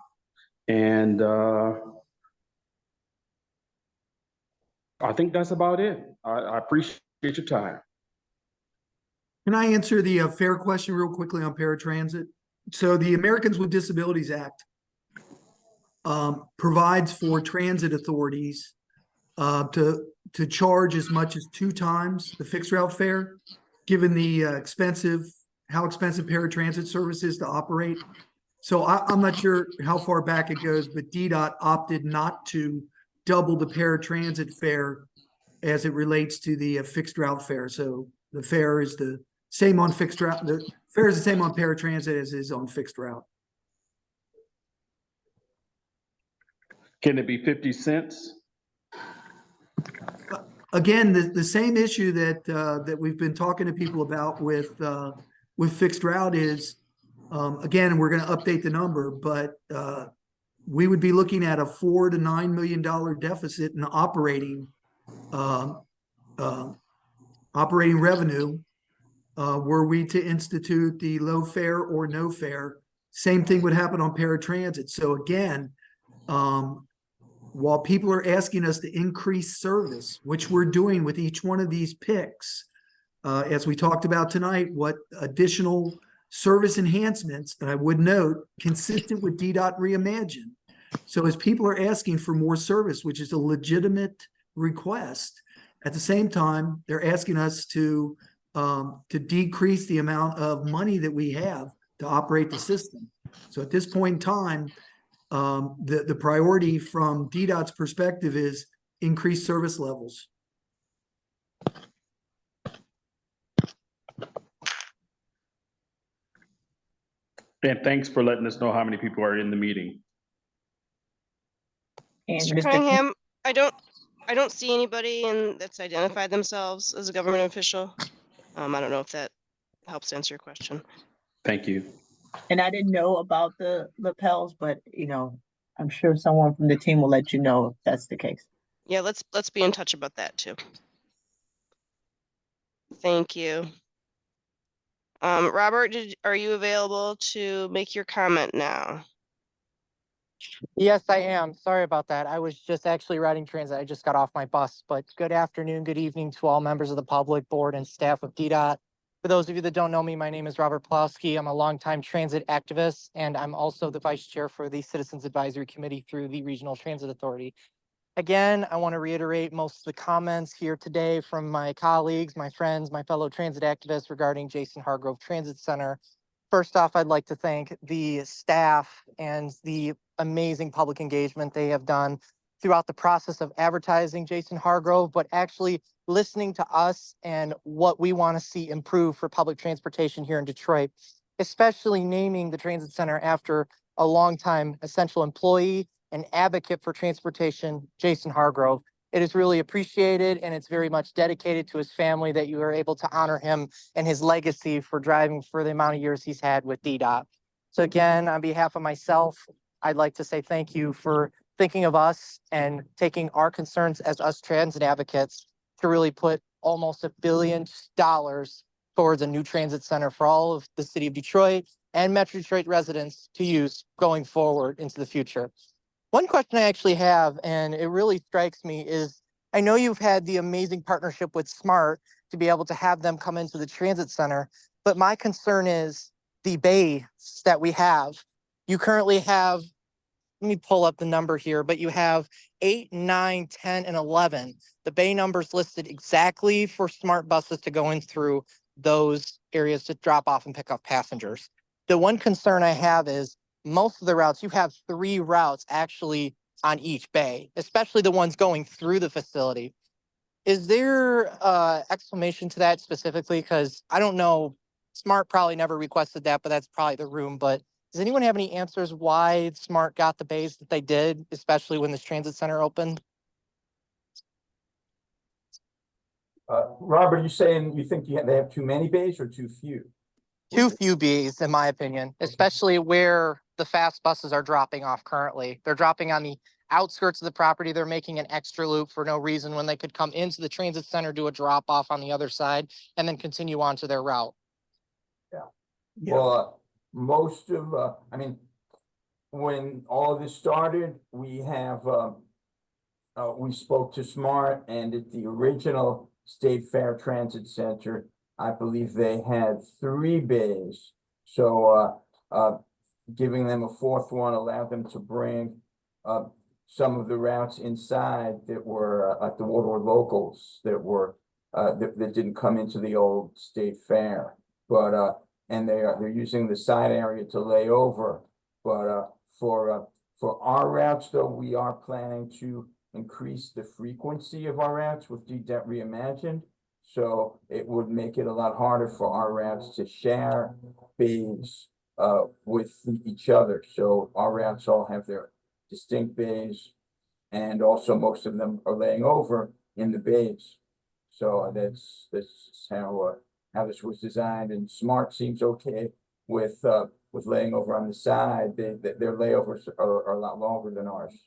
And I think that's about it. I appreciate your time. Can I answer the fair question real quickly on paratransit? So the Americans with Disabilities Act provides for transit authorities to charge as much as 2 times the fixed route fare, given the how expensive paratransit service is to operate. So I'm not sure how far back it goes, but DDOT opted not to double the paratransit fare as it relates to the fixed route fare. So the fare is the same on fixed route. The fare is the same on paratransit as is on fixed route. Can it be 50 cents? Again, the same issue that we've been talking to people about with fixed route is, again, we're going to update the number, but we would be looking at a $4 to $9 million deficit in operating revenue. Were we to institute the low fare or no fare, same thing would happen on paratransit. So again, while people are asking us to increase service, which we're doing with each one of these picks, as we talked about tonight, what additional service enhancements, and I would note, consistent with DDOT Reimagine. So as people are asking for more service, which is a legitimate request, at the same time, they're asking us to decrease the amount of money that we have to operate the system. So at this point in time, the priority from DDOT's perspective is increased service levels. And thanks for letting us know how many people are in the meeting. And Mr. Cunningham, I don't see anybody that's identified themselves as a government official. I don't know if that helps answer your question. Thank you. And I didn't know about the lapels, but I'm sure someone from the team will let you know if that's the case. Yeah, let's be in touch about that too. Thank you. Robert, are you available to make your comment now? Yes, I am. Sorry about that. I was just actually riding transit. I just got off my bus, but good afternoon, good evening to all members of the public, board, and staff of DDOT. For those of you that don't know me, my name is Robert Plowski. I'm a longtime transit activist, and I'm also the vice chair for the Citizens Advisory Committee through the Regional Transit Authority. Again, I want to reiterate most of the comments here today from my colleagues, my friends, my fellow transit activists regarding Jason Hargrove Transit Center. First off, I'd like to thank the staff and the amazing public engagement they have done throughout the process of advertising Jason Hargrove, but actually listening to us and what we want to see improve for public transportation here in Detroit, especially naming the transit center after a longtime essential employee and advocate for transportation, Jason Hargrove. It is really appreciated, and it's very much dedicated to his family that you are able to honor him and his legacy for driving for the amount of years he's had with DDOT. So again, on behalf of myself, I'd like to say thank you for thinking of us and taking our concerns as us transit advocates to really put almost $1 billion towards a new transit center for all of the city of Detroit and Metro Detroit residents to use going forward into the future. One question I actually have, and it really strikes me, is I know you've had the amazing partnership with SMART to be able to have them come into the transit center, but my concern is the bays that we have. You currently have, let me pull up the number here, but you have 8, 9, 10, and 11. The bay numbers listed exactly for SMART buses to go in through those areas to drop off and pick up passengers. The one concern I have is most of the routes, you have 3 routes actually on each bay, especially the ones going through the facility. Is there explanation to that specifically? Because I don't know, SMART probably never requested that, but that's probably the room. But does anyone have any answers why SMART got the bays that they did, especially when this transit center opened? Robert, you saying you think they have too many bays or too few? Too few bays, in my opinion, especially where the fast buses are dropping off currently. They're dropping on the outskirts of the property. They're making an extra loop for no reason when they could come into the transit center, do a drop off on the other side, and then continue on to their route. Yeah. Well, most of, when all of this started, we spoke to SMART, and at the original State Fair Transit Center, I believe they had 3 bays. So giving them a 4th one allowed them to bring some of the routes inside that were like the Woodward locals that were that didn't come into the old State Fair. But and they're using the side area to lay over. But for our routes, though, we are planning to increase the frequency of our routes with DDOT Reimagined. So it would make it a lot harder for our routes to share bays with each other. So our routes all have their distinct bays, and also most of them are laying over in the bays. So that's how this was designed, and SMART seems okay with was laying over on the side, their layovers are a lot longer than ours.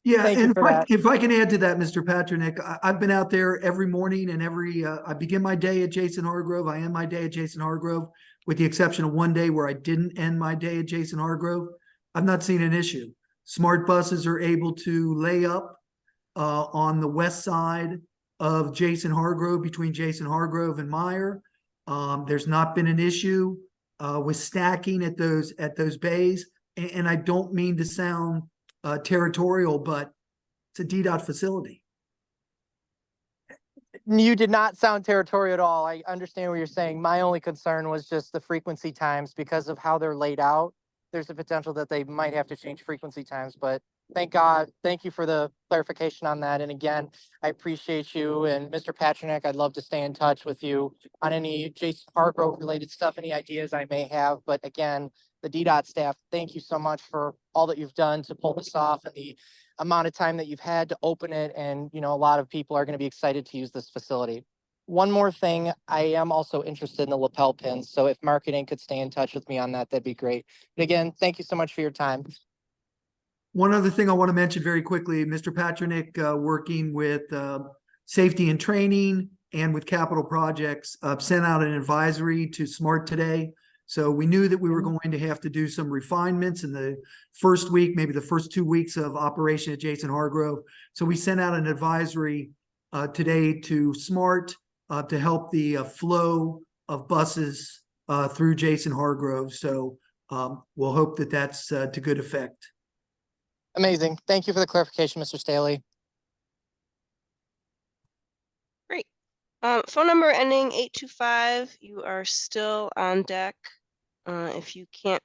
Yeah, Thank you and for that. if I can add to that, Mr. Patrick, I've been out there every morning and I begin my day at Jason Hargrove. I end my day at Jason Hargrove, with the exception of one day where I didn't end my day at Jason Hargrove. I've not seen an issue. Smart buses are able to lay up on the west side of Jason Hargrove, between Jason Hargrove and Meyer. There's not been an issue with stacking at those bays. And I don't mean to sound territorial, but it's a DDOT facility. You did not sound territorial at all. I understand what you're saying. My only concern was just the frequency times because of how they're laid out. There's a potential that they might have to change frequency times, but thank God. Thank you for the clarification on that. And again, I appreciate you. And Mr. Patrick, I'd love to stay in touch with you on any Jason Hargrove related stuff, any ideas I may have. But again, the DDOT staff, thank you so much for all that you've done to pull this off and the amount of time that you've had to open it. And, you know, a lot of people are going to be excited to use this facility. One more thing, I am also interested in the lapel pins. So if marketing could stay in touch with me on that, that'd be great. And again, thank you so much for your time. One other thing I want to mention very quickly, Mr. Patrick, working with safety and training and with capital projects, sent out an advisory to SMART today. So we knew that we were going to have to do some refinements in the first week, maybe the first 2 weeks of operation at Jason Hargrove. So we sent out an advisory today to SMART to help the flow of buses through Jason Hargrove. So we'll hope that that's to good effect. Amazing. Thank you for the clarification, Mr. Staley. Great. Phone number ending 825. You are still on deck. If you can't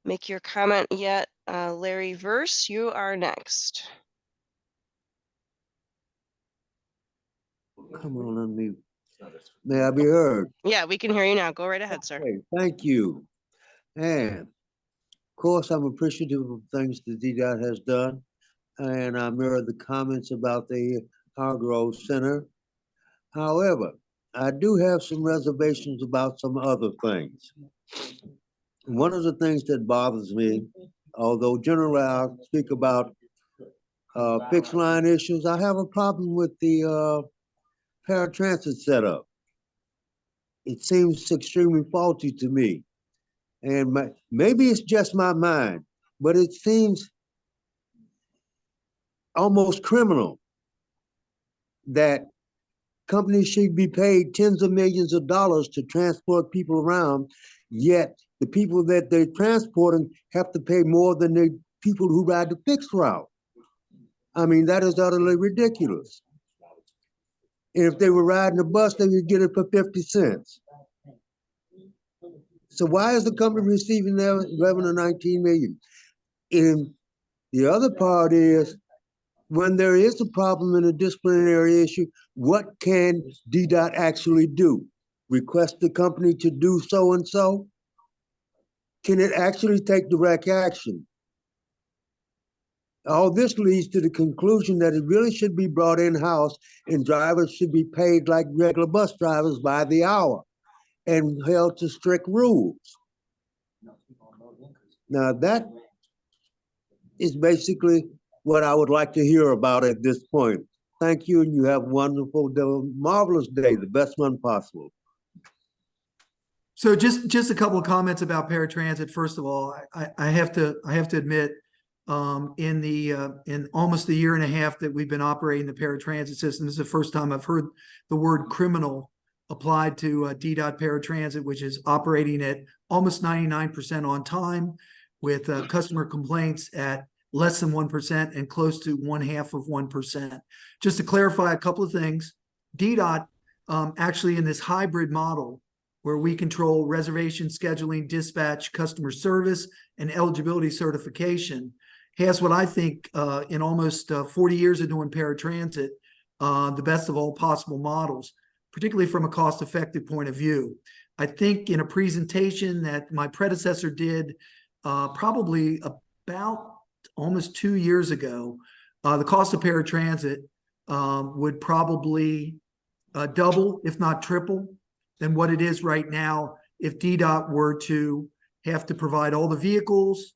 make your comment yet, Larry Verse, you are next. Come on, unmute. May I be heard? Yeah, we can hear you now. Go right ahead, sir. Okay, thank you. And of course, I'm appreciative of things the DDOT has done. And I mirror the comments about the Hargrove Center. However, I do have some reservations about some other things. One of the things that bothers me, although generally I'll speak about fixed line issues, I have a problem with the paratransit setup. It seems extremely faulty to me. And maybe it's just my mind, but it seems almost criminal that companies should be paid tens of millions of dollars to transport people around, yet the people that they're transporting have to pay more than the people who ride the fixed route. I mean, that is utterly ridiculous. And if they were riding a bus, they would get it for 50 cents. So why is the company receiving their 11 or 19 million? And the other part is, when there is a problem in a disciplinary issue, what can DDOT actually do? Request the company to do so and so? Can it actually take direct action? All this leads to the conclusion that it really should be brought in-house and drivers should be paid like regular bus drivers by the hour and held to strict rules. Now that is basically what I would like to hear about at this point. Thank you, and you have a wonderful, marvelous day, the best one possible. So just a couple of comments about paratransit. First of all, I have to admit, in almost the year and a half that we've been operating the paratransit system, this is the first time I've heard the word criminal applied to DDOT paratransit, which is operating at almost 99% on time, with customer complaints at less than 1% and close to 0.5%. Just to clarify a couple of things, DDOT actually in this hybrid model where we control reservation, scheduling, dispatch, customer service, and eligibility certification, has what I think in almost 40 years of doing paratransit, the best of all possible models, particularly from a cost-effective point of view. I think in a presentation that my predecessor did probably about almost 2 years ago, the cost of paratransit would probably double, if not triple, than what it is right now if DDOT were to have to provide all the vehicles,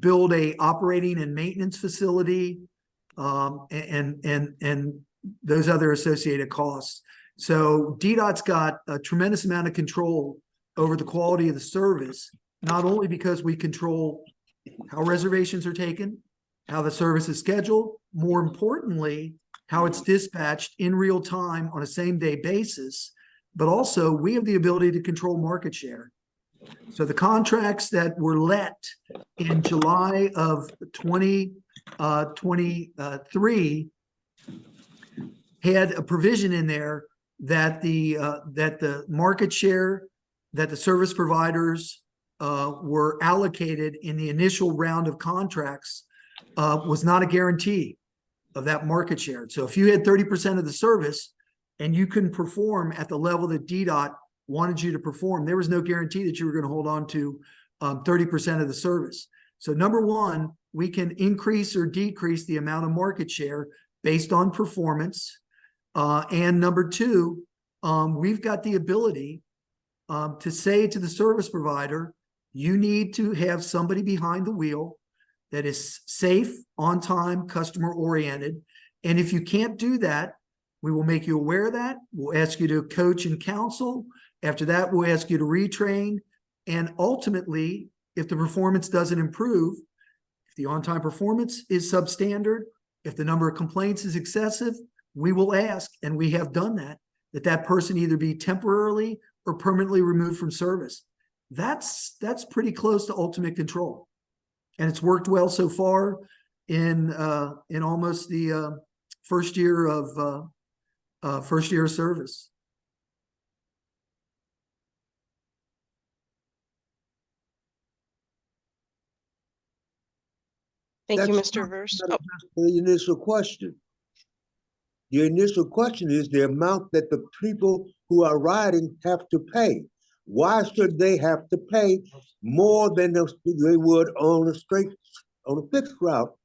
build a operating and maintenance facility, and those other associated costs. So DDOT's got a tremendous amount of control over the quality of the service, not only because we control how reservations are taken, how the service is scheduled, more importantly, how it's dispatched in real time on a same-day basis, but also we have the ability to control market share. So the contracts that were let in July of 2023 had a provision in there that the market share that the service providers were allocated in the initial round of contracts was not a guarantee of that market share. So if you had 30% of the service and you couldn't perform at the level that DDOT wanted you to perform, there was no guarantee that you were going to hold on to 30% of the service. So number one, we can increase or decrease the amount of market share based on performance. And number two, we've got the ability to say to the service provider, you need to have somebody behind the wheel that is safe, on time, customer oriented. And if you can't do that, we will make you aware of that. We'll ask you to coach and counsel. After that, we'll ask you to retrain. And ultimately, if the performance doesn't improve, if the on-time performance is substandard, if the number of complaints is excessive, we will ask, and we have done that, that person either be temporarily or permanently removed from service. That's pretty close to ultimate control. And it's worked well so far in almost the first year of service. Thank you, That's Mr. Verse. not the initial question. The initial question is the amount that the people who are riding have to pay. Why should they have to pay more than they would on a fixed route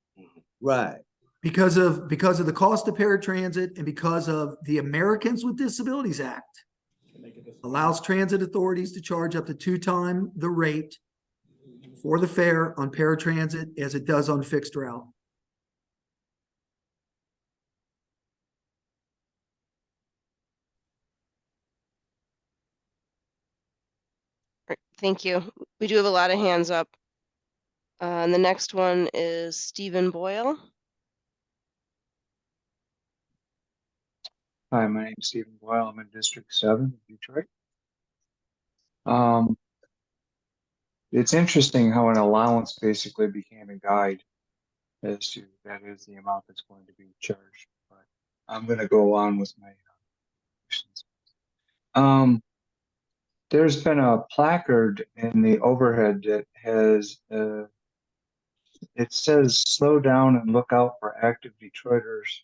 ride? Because of the cost of paratransit and because of the Americans with Disabilities Act allows transit authorities to charge up to 2 times the rate for the fare on paratransit as it does on fixed route. Thank you. We do have a lot of hands up. And the next one is Stephen Boyle. Hi, my name is Stephen Boyle. I'm in District 7 of Detroit. It's interesting how an allowance basically became a guide as to that is the amount that's going to be charged. But I'm going to go on with my questions. There's been a placard in the overhead that has it says slow down and look out for active Detroiters.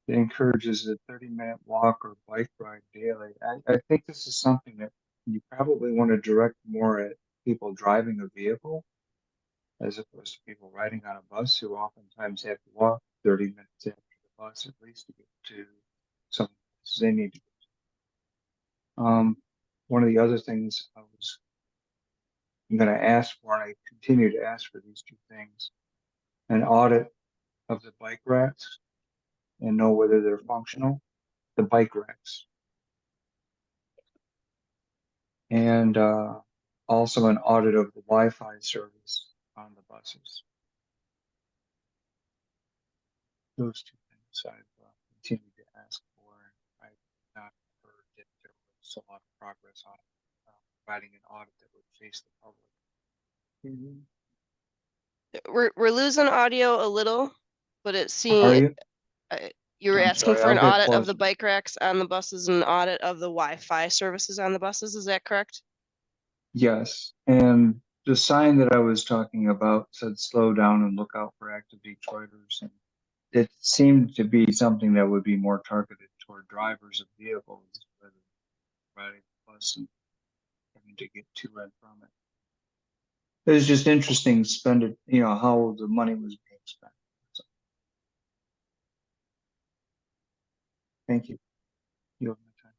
It encourages a 30-minute walk or bike ride daily. I think this is something that you probably want to direct more at people driving a vehicle as opposed to people riding on a bus who oftentimes have to walk 30 minutes after the bus at least to get to some places they need to get to. One of the other things I'm going to ask for, and I continue to ask for these 2 things, an audit of the bike racks and know whether they're functional, the bike racks. And also an audit of the Wi-Fi service on the buses. Those 2 things I've continued to ask for, and I've not heard that there was a lot of progress on providing an audit that would face the public. We're losing audio a little, but it Are seems you? you were I'm asking sorry, for an I'll get audit of the closer. bike racks on the buses and an audit of the Wi-Fi services on the buses. Is that correct? Yes, and the sign that I was talking about said slow down and look out for active Detroiters. And it seemed to be something that would be more targeted toward drivers of vehicles rather than riding the bus and having to get to and from it. It was just interesting to spend it, how the money was being spent. So, thank you. You have my time.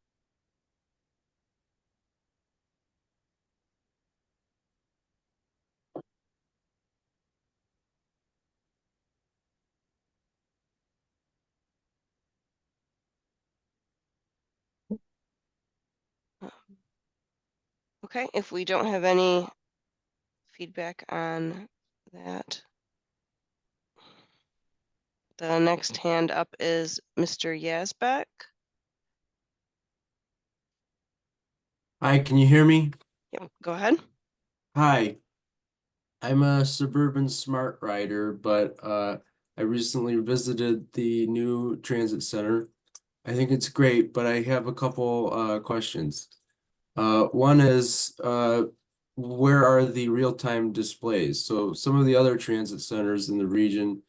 Okay, if we don't have any feedback on that, the next hand up is Mr. Yazbek. Hi, can you hear me? Yep, go ahead. Hi, I'm a suburban smart rider, but I recently visited the new transit center. I think it's great, but I have a couple questions. One is where are the real-time displays? So some of the other transit centers in the region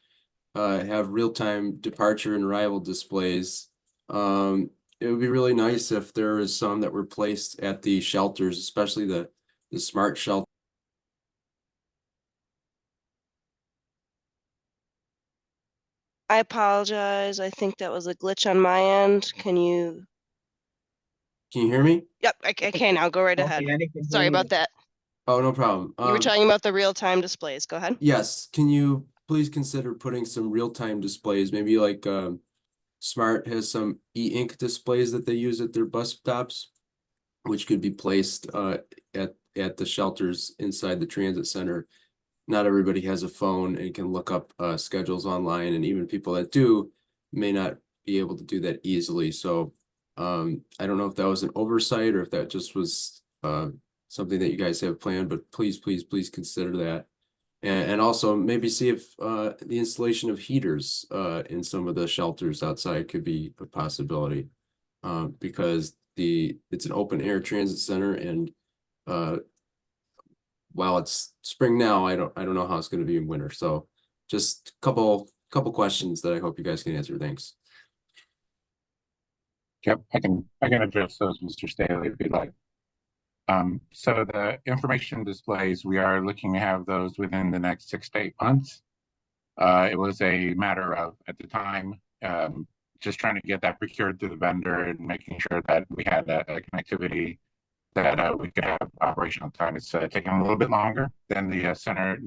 have real-time departure and arrival displays. It would be really nice if there was some that were placed at the shelters, especially the smart shelter. I apologize. I think that was a glitch on my end. Can you? Can you hear me? Yep, I can now. Go right ahead. Sorry about that. Oh, no problem. You were talking about the real-time displays. Go ahead. Yes, can you please consider putting some real-time displays, maybe like Smart has some e-ink displays that they use at their bus stops, which could be placed at the shelters inside the transit center. Not everybody has a phone and can look up schedules online, and even people that do may not be able to do that easily. So I don't know if that was an oversight or if that just was something that you guys have planned, but please consider that. And also maybe see if the installation of heaters in some of the shelters outside could be a possibility. Because it's an open air transit center, and while it's spring now, I don't know how it's going to be in winter. So just a couple questions that I hope you guys can answer. Thanks. Yep, I can address those, Mr. Staley, if you'd like. So the information displays, we are looking to have those within the next 6 to 8 months. It was a matter of, at the time, just trying to get that procured through the vendor and making sure that we had that connectivity that we could have operational time. It's taking a little bit longer than the center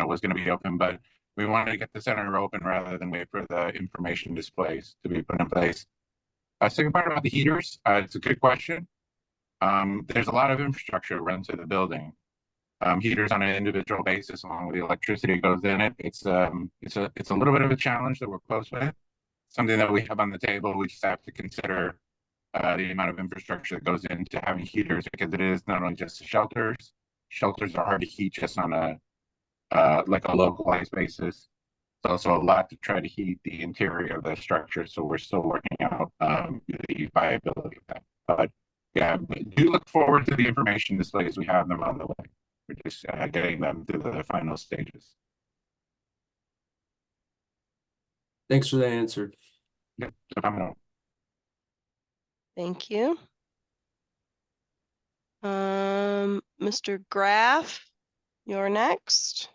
was going to be open, but we wanted to get the center open rather than wait for the information displays to be put in place. Second part about the heaters, it's a good question. There's a lot of infrastructure that runs through the building. Heaters on an individual basis, along with the electricity goes in it. It's a little bit of a challenge that we're close with. Something that we have on the table. We just have to consider the amount of infrastructure that goes into having heaters, because it is not only just the shelters. Shelters are hard to heat just on a like a localized basis. It's also a lot to try to heat the interior of the structure. So we're still working out the viability of that. But yeah, do look forward to the information displays. We have them on the way. We're just getting them to the final stages. Thanks for the answer. Yep, phenomenal. Thank you. Mr. Graff, you're next.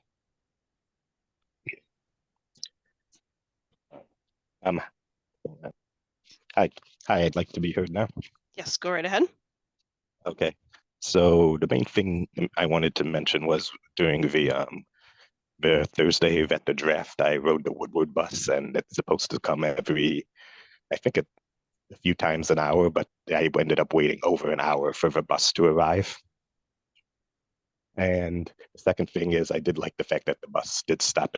Hi, I'd like to be heard now. Yes, go right ahead. Okay, so the main thing I wanted to mention was during the Thursday at the draft, I rode the Woodward bus, and it's supposed to come every, I think a few times an hour, but I ended up waiting over an hour for the bus to arrive. And the second thing is, I did like the fact that the bus did stop.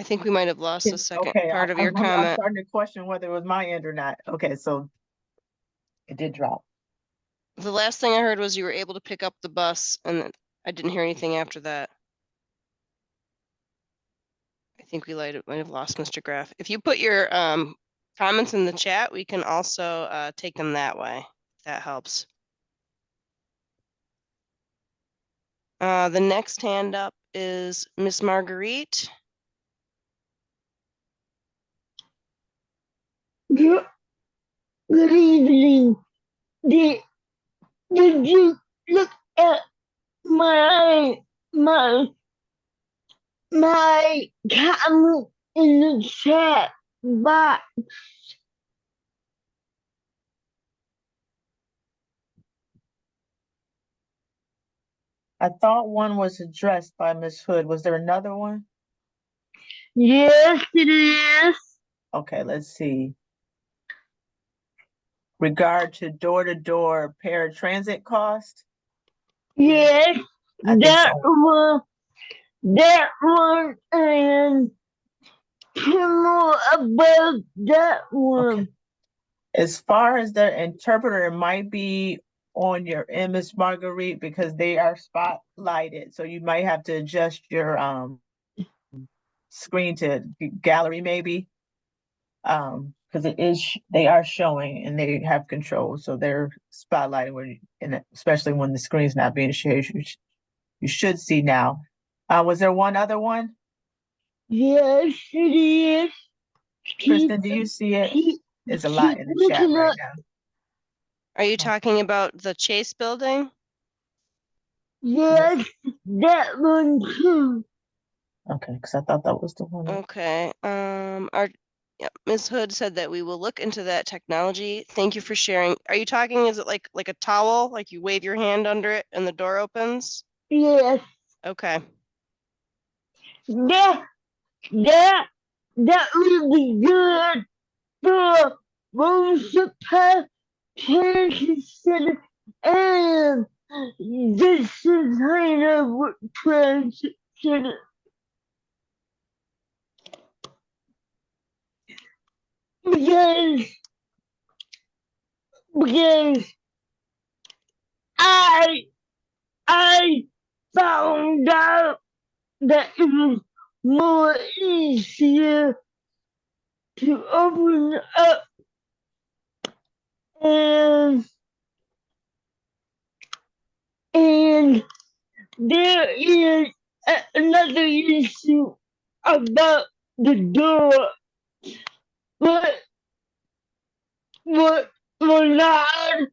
I think we might have lost the second Okay, part of your I'm comment. starting to question whether it was my end or not. Okay, so it did drop. The last thing I heard was you were able to pick up the bus, and I didn't hear anything after that. I think we might have lost Mr. Graff. If you put your comments in the chat, we can also take them that way, if that helps. The next hand up is Miss Marguerite. Good evening. Did you look at my comment in the chat box? I thought one was addressed by Ms. Hood. Was there another one? Yes, it is. Okay, let's see. Regard to door-to-door paratransit cost? Yes, I think that so. one, and two more above that one. As far as the interpreter, it might be on your end, Ms. Marguerite, because they are spotlighted. So you might have to adjust your screen to gallery maybe. Because they are showing and they have control. So they're spotlighting when, and especially when the screen's not being shared, you should see now. Was there one other one? Yes, it is. Kristen, do you see it? There's a lot in the chat right now. Are you talking about the Chase building? Yes, that one too. Okay, because I thought that was the one. Okay, Ms. Hood said that we will look into that technology. Thank you for sharing. Are you talking, is it like a towel, like you wave your hand under it and the door opens? Yes. Okay. That would be good for Rosa Parks Transit Center and this designer transit center. Because I found out that it was more easier to open up and there is another issue about the door. What Millard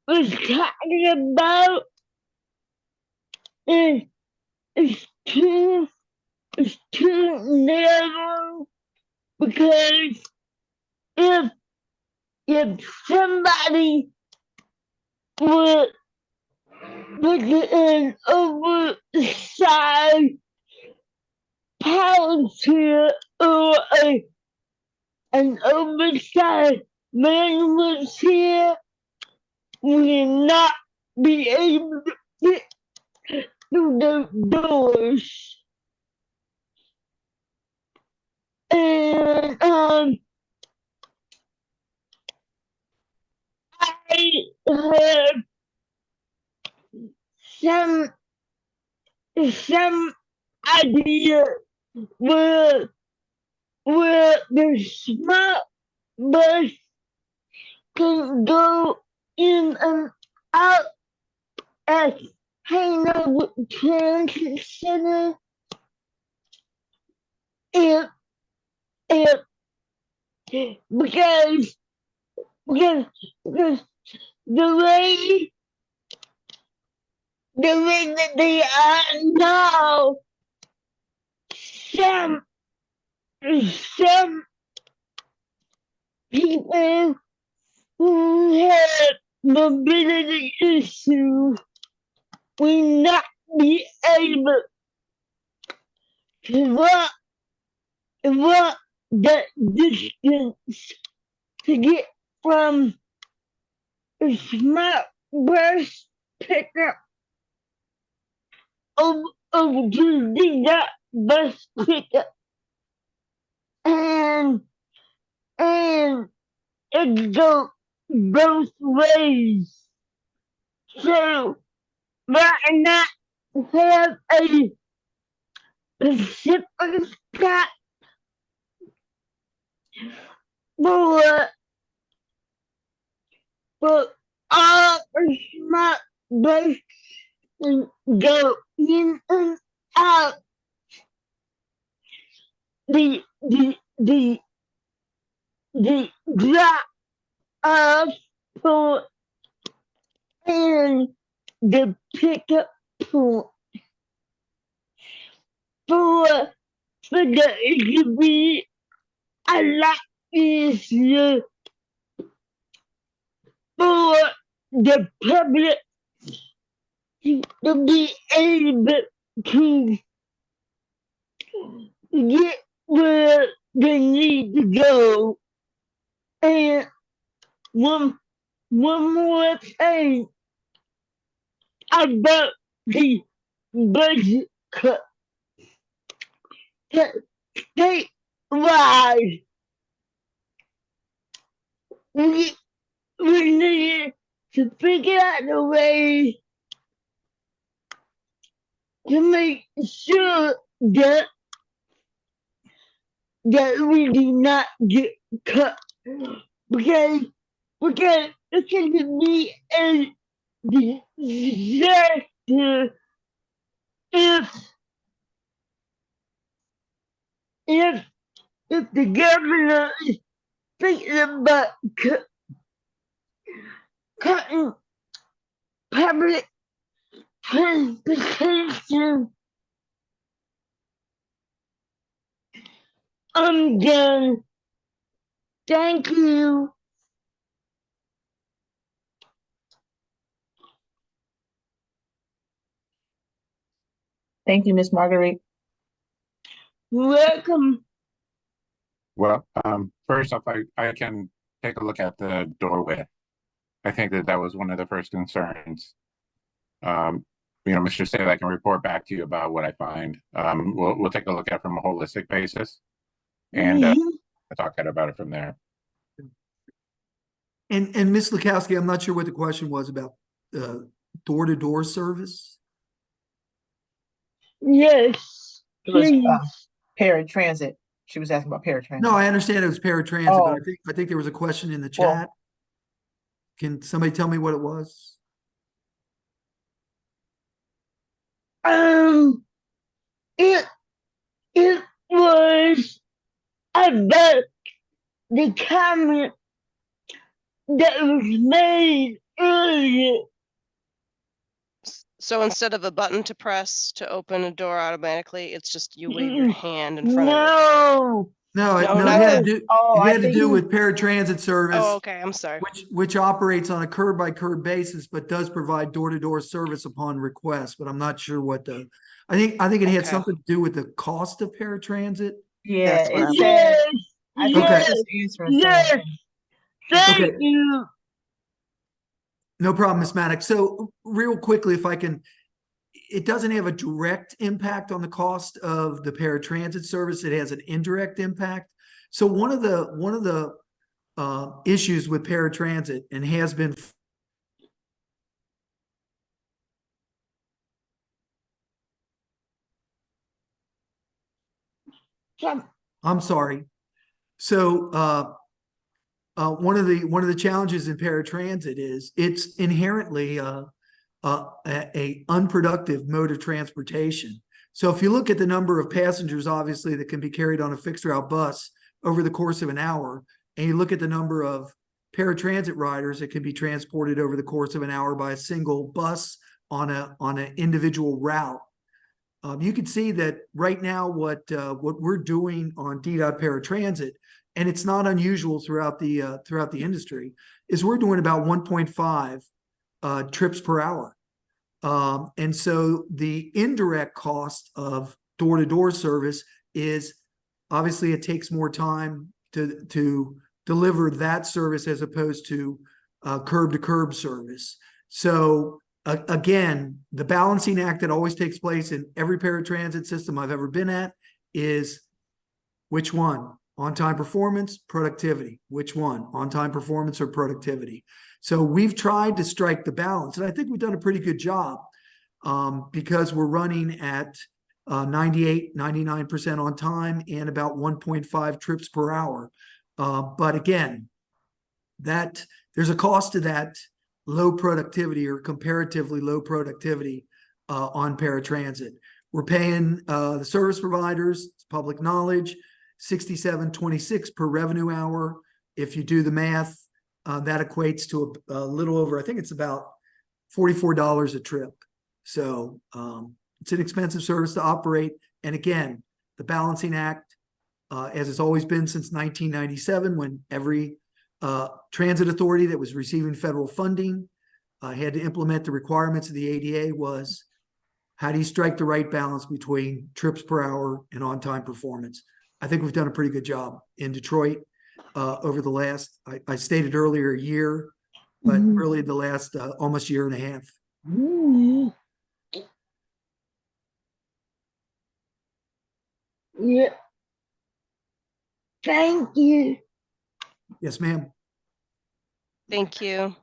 was talking about is it's too narrow because if somebody with an oversized palantir or an oversized manual chair will not be able to fit through the doors. And I heard some idea where the smart bus can go in and out at Hanover Transit Center if because the way that they are now, some people who have mobility issues will not be able to walk that distance to get from a smart bus pickup over to the bus pickup. And it goes both ways. So why not have a specific spot for all smart buses and go in and out the drop off point and the pickup point for that it could be a lot easier for the public to be able to get where they need to go. And one more thing about the budget cut. Statewide, we need to figure out a way to make sure that we do not get cut, because it can be a disaster if the governor is thinking about cutting public transportation. I'm done. Thank you. Thank you, Ms. Marguerite. Welcome. Well, first off, I can take a look at the doorway. I think that was one of the first concerns. Mr. Staley, I can report back to you about what I find. We'll take a look at it from a holistic basis, and talk about it from there. And Ms. Lukowski, I'm not sure what the question was about door-to-door service. Yes. It was paratransit. She was asking about paratransit. No, I understand it was paratransit, but I think there was a question in the chat. Can somebody tell me what it was? It was about the comment that was made earlier. So instead of a button to press to open a door automatically, it's just you wave your hand in front of it. No, it not had that. to do with paratransit service. Oh, okay. I'm sorry. Which operates on a curb by curb basis, but does provide door-to-door service upon request. But I'm not sure what the. I think it had something to do with the cost of paratransit. Yeah, it said. I think Okay. it's just answering. Thank you. No problem, Ms. Maddox. So real quickly, if I can, it doesn't have a direct impact on the cost of the paratransit service. It has an indirect impact. So one of the issues with paratransit, and has been I'm sorry. So one of the challenges in paratransit is it's inherently a unproductive mode of transportation. So if you look at the number of passengers, obviously, that can be carried on a fixed route bus over the course of an hour, and you look at the number of paratransit riders that can be transported over the course of an hour by a single bus on an individual route, you can see that right now what we're doing on DDOT paratransit, and it's not unusual throughout the industry, is we're doing about 1.5 trips per hour. And so the indirect cost of door-to-door service is obviously it takes more time to deliver that service as opposed to curb-to-curb service. So again, the balancing act that always takes place in every paratransit system I've ever been at is which one? On-time performance, productivity. Which one? On-time performance or productivity? So we've tried to strike the balance, and I think we've done a pretty good job because we're running at 98, 99% on time and about 1.5 trips per hour. But again, that there's a cost to that low productivity or comparatively low productivity on paratransit. We're paying the service providers, it's public knowledge, $67.26 per revenue hour. If you do the math, that equates to a little over, I think it's about $44 a trip. So it's an expensive service to operate. And again, the balancing act, as it's always been since 1997, when every transit authority that was receiving federal funding had to implement the requirements of the ADA was how do you strike the right balance between trips per hour and on-time performance? I think we've done a pretty good job in Detroit over the last, I stated earlier, a year, but really the last almost year and a half. Yeah. Thank you. Yes, ma'am. Thank you.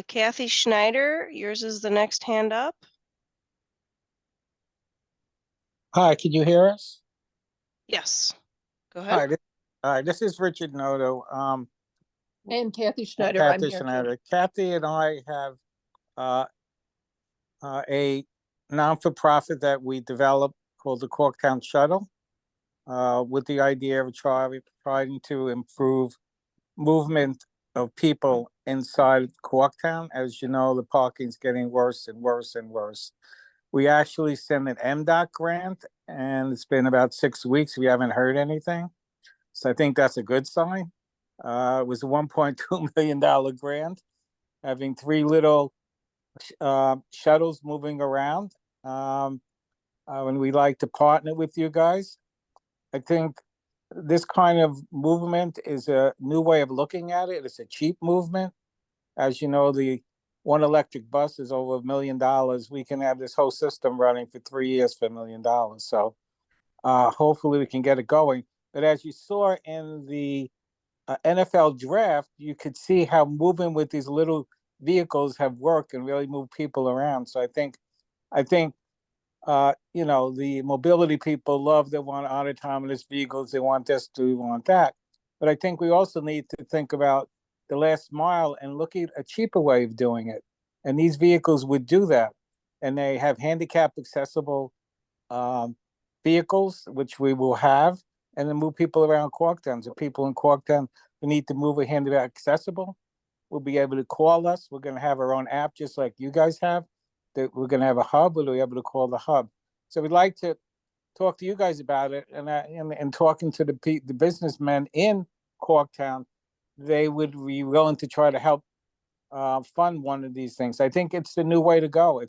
Kathy Schneider, yours is the next hand up. Hi, can you hear us? Yes, go Hi, ahead. this is Richard Noto. And Kathy Schneider, I'm Kathy here too. Schneider. Kathy and I have a non-for-profit that we developed called the Corktown Shuttle, with the idea of trying to improve movement of people inside Corktown. As you know, the parking's getting worse and worse and worse. We actually sent an MDOT grant, and it's been about 6 weeks. We haven't heard anything. So I think that's a good sign. It was a $1.2 million grant, having 3 little shuttles moving around. And we like to partner with you guys. I think this kind of movement is a new way of looking at it. It's a cheap movement. As you know, the one electric bus is over $1 million. We can have this whole system running for 3 years for $1 million. So hopefully we can get it going. But as you saw in the NFL draft, you could see how moving with these little vehicles have worked and really moved people around. So I think, you know, the mobility people love, they want autonomous vehicles, they want this, they want that. But I think we also need to think about the last mile and look at a cheaper way of doing it. And these vehicles would do that. And they have handicap accessible vehicles, which we will have, and then move people around Corktown. So people in Corktown who need to move a handicap accessible will be able to call us. We're going to have our own app, just like you guys have. That we're going to have a hub. We'll be able to call the hub. So we'd like to talk to you guys about it, and talking to the businessmen in Corktown, they would be willing to try to help fund one of these things. I think it's the new way to go.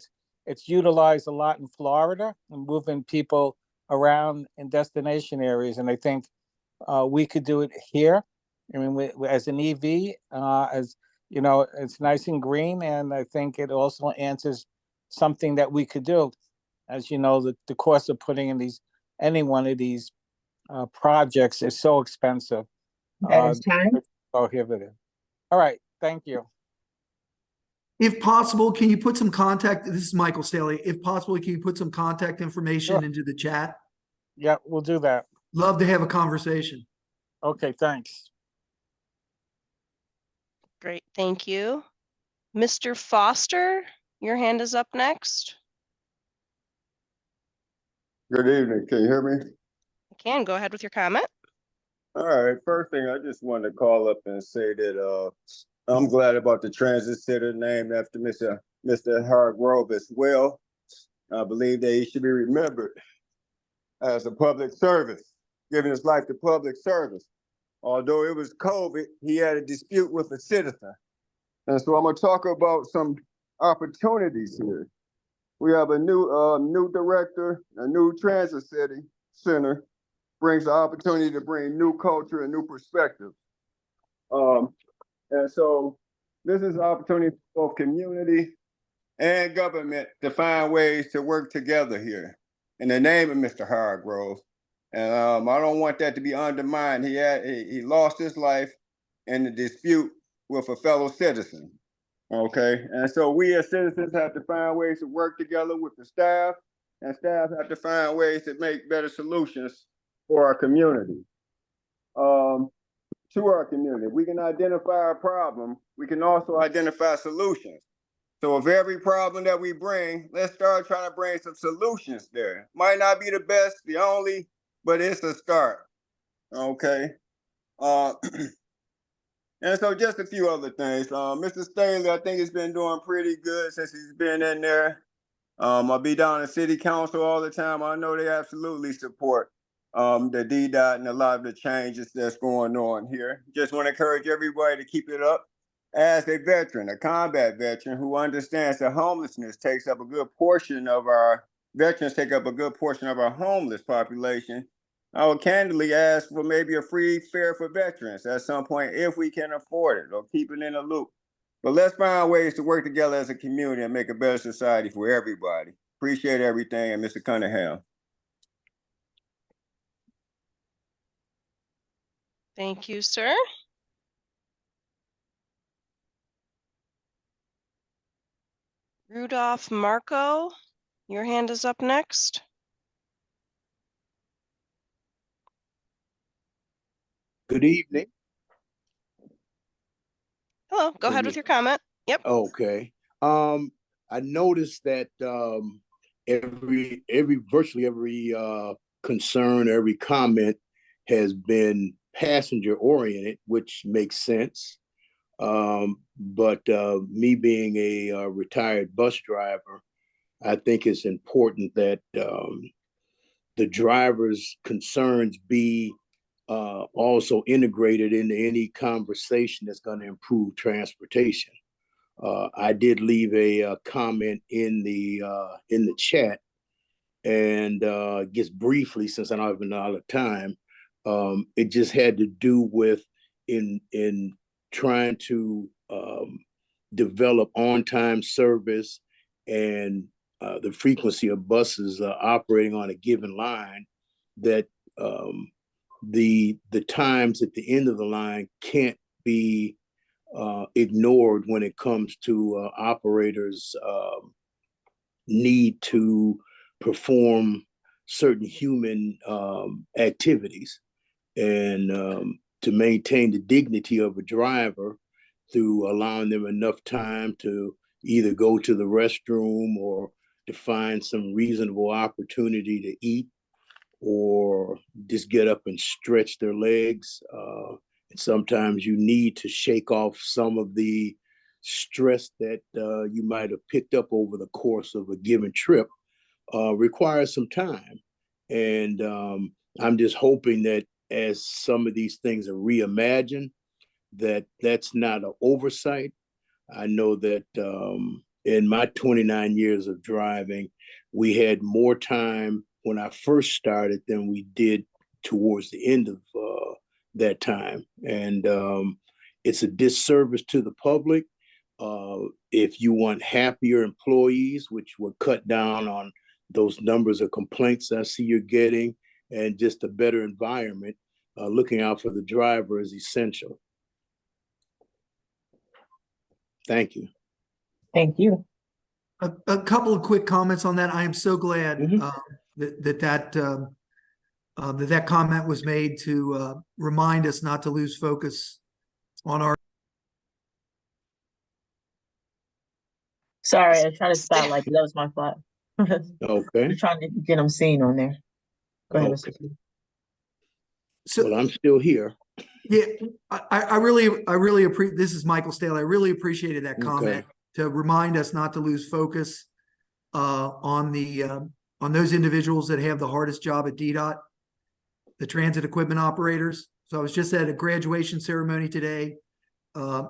It's utilized a lot in Florida and moving people around in destination areas, and I think we could do it here. I mean, as an EV, as you know, it's nice and green, and I think it also answers something that we could do. As you know, the cost of putting in any one of these projects is so expensive. That is time. Prohibitive. All right, thank you. If possible, can you put some contact? This is Michael Staley. If possible, can you put some contact information into the chat? Yeah, we'll do that. Love to have a conversation. Okay, thanks. Great, thank you. Mr. Foster, your hand is up next. Good evening. Can you hear me? I can. Go ahead with your comment. All right. First thing, I just wanted to call up and say that I'm glad about the transit center named after Mr. Hargrove as well. I believe that he should be remembered as a public service, giving his life to public service. Although it was COVID, he had a dispute with a citizen. And so I'm going to talk about some opportunities here. We have a new director, a new transit center, brings the opportunity to bring new culture and new perspective. And so this is an opportunity for both community and government to find ways to work together here in the name of Mr. Hargrove. And I don't want that to be undermined. He lost his life in a dispute with a fellow citizen. Okay, and so we as citizens have to find ways to work together with the staff, and staff have to find ways to make better solutions for our community. To our community, we can identify a problem. We can also identify solutions. So with every problem that we bring, let's start trying to bring some solutions there. Might not be the best, the only, but it's a start. Okay. And so just a few other things. Mr. Staley, I think he's been doing pretty good since he's been in there. I'll be down in city council all the time. I know they absolutely support the DDOT and a lot of the changes that's going on here. Just want to encourage everybody to keep it up as a veteran, a combat veteran who understands that homelessness takes up a good portion of our veterans take up a good portion of our homeless population, I would candidly ask for maybe a free fare for veterans at some point if we can afford it or keep it in a loop. But let's find ways to work together as a community and make a better society for everybody. Appreciate everything, and Mr. Cunningham. Thank you, sir. Rudolph Marco, your hand is up next. Good evening. Hello, go ahead with your comment. Yep. Okay. I noticed that virtually every concern, every comment has been passenger oriented, which makes sense. But me being a retired bus driver, I think it's important that the driver's concerns be also integrated into any conversation that's going to improve transportation. I did leave a comment in the chat, and just briefly, since I don't have a lot of time, it just had to do with in trying to develop on-time service and the frequency of buses operating on a given line, that the times at the end of the line can't be ignored when it comes to operators' need to perform certain human activities, and to maintain the dignity of a driver through allowing them enough time to either go to the restroom or to find some reasonable opportunity to eat, or just get up and stretch their legs. And sometimes you need to shake off some of the stress that you might have picked up over the course of a given trip. Requires some time. And I'm just hoping that as some of these things are reimagined, that's not an oversight. I know that in my 29 years of driving, we had more time when I first started than we did towards the end of that time. And it's a disservice to the public. If you want happier employees, which will cut down on those numbers of complaints I see you're getting, and just a better environment, looking out for the driver is essential. Thank you. Thank you. A couple of quick comments on that. I am so glad that comment was made to remind us not to lose focus on our. Sorry, I tried to stop like that was my fault. Okay. We're trying to get them seen on there. Go ahead, Mr. Key. So, well, I'm still here. Yeah, I really appreciate. This is Michael Staley. I really appreciated that comment to remind us not to lose focus on those individuals that have the hardest job at DDOT, the transit equipment operators. So I was just at a graduation ceremony today,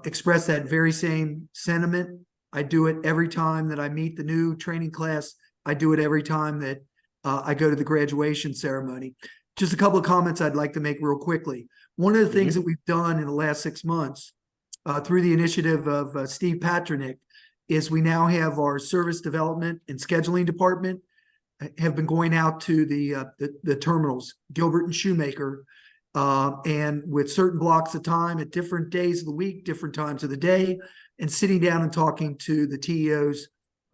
expressed that very same sentiment. I do it every time that I meet the new training class. I do it every time that I go to the graduation ceremony. Just a couple of comments I'd like to make real quickly. One of the things that we've done in the last 6 months through the initiative of Steve Patrick is we now have our service development and scheduling department have been going out to the terminals, Gilbert and Shoemaker, and with certain blocks of time at different days of the week, different times of the day, and sitting down and talking to the TEOs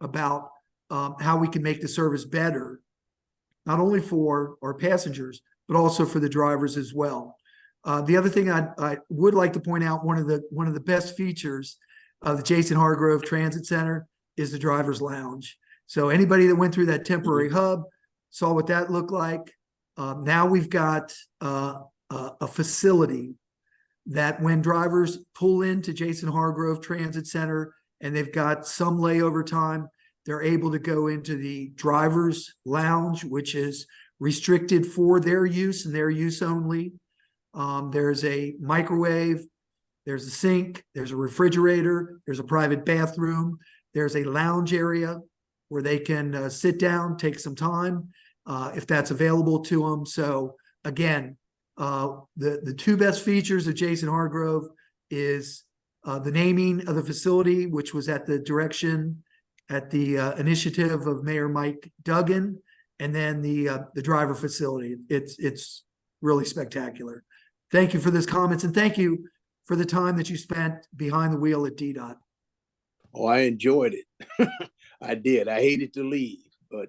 about how we can make the service better, not only for our passengers, but also for the drivers as well. The other thing I would like to point out, one of the best features of the Jason Hargrove Transit Center is the driver's lounge. So anybody that went through that temporary hub saw what that looked like. Now we've got a facility that when drivers pull into Jason Hargrove Transit Center and they've got some layover time, they're able to go into the driver's lounge, which is restricted for their use and their use only. There's a microwave, There's a sink, there's a refrigerator, there's a private bathroom, there's a lounge area where they can sit down, take some time, if that's available to them. So again, the two best features of Jason Hargrove is the naming of the facility, which was at the direction, at the initiative of Mayor Mike Duggan, and then the driver facility. It's really spectacular. Thank you for those comments, and thank you for the time that you spent behind the wheel at DDOT. Oh, I enjoyed it. I did. I hated to leave, but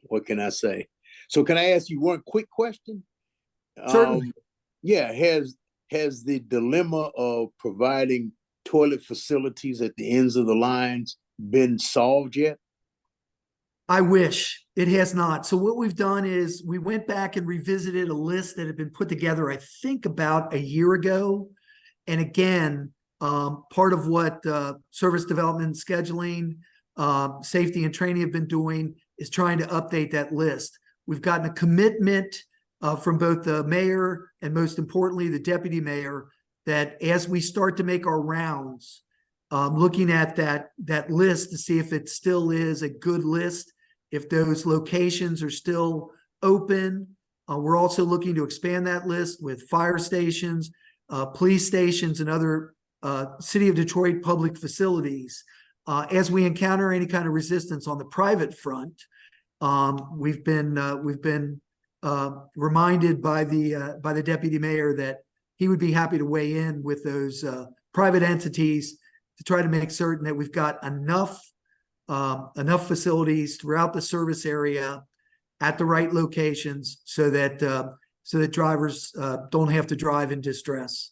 what can I say? So can I ask you one quick question? Certainly. Yeah, has the dilemma of providing toilet facilities at the ends of the lines been solved yet? I wish. It has not. So what we've done is we went back and revisited a list that had been put together, I think about a year ago. And again, part of what service development and scheduling, safety and training have been doing is trying to update that list. We've gotten a commitment from both the mayor and most importantly, the deputy mayor, that as we start to make our rounds, looking at that list to see if it still is a good list, if those locations are still open. We're also looking to expand that list with fire stations, police stations, and other City of Detroit public facilities. As we encounter any kind of resistance on the private front, we've been reminded by the deputy mayor that he would be happy to weigh in with those private entities to try to make certain that we've got enough facilities throughout the service area at the right locations so that drivers don't have to drive in distress.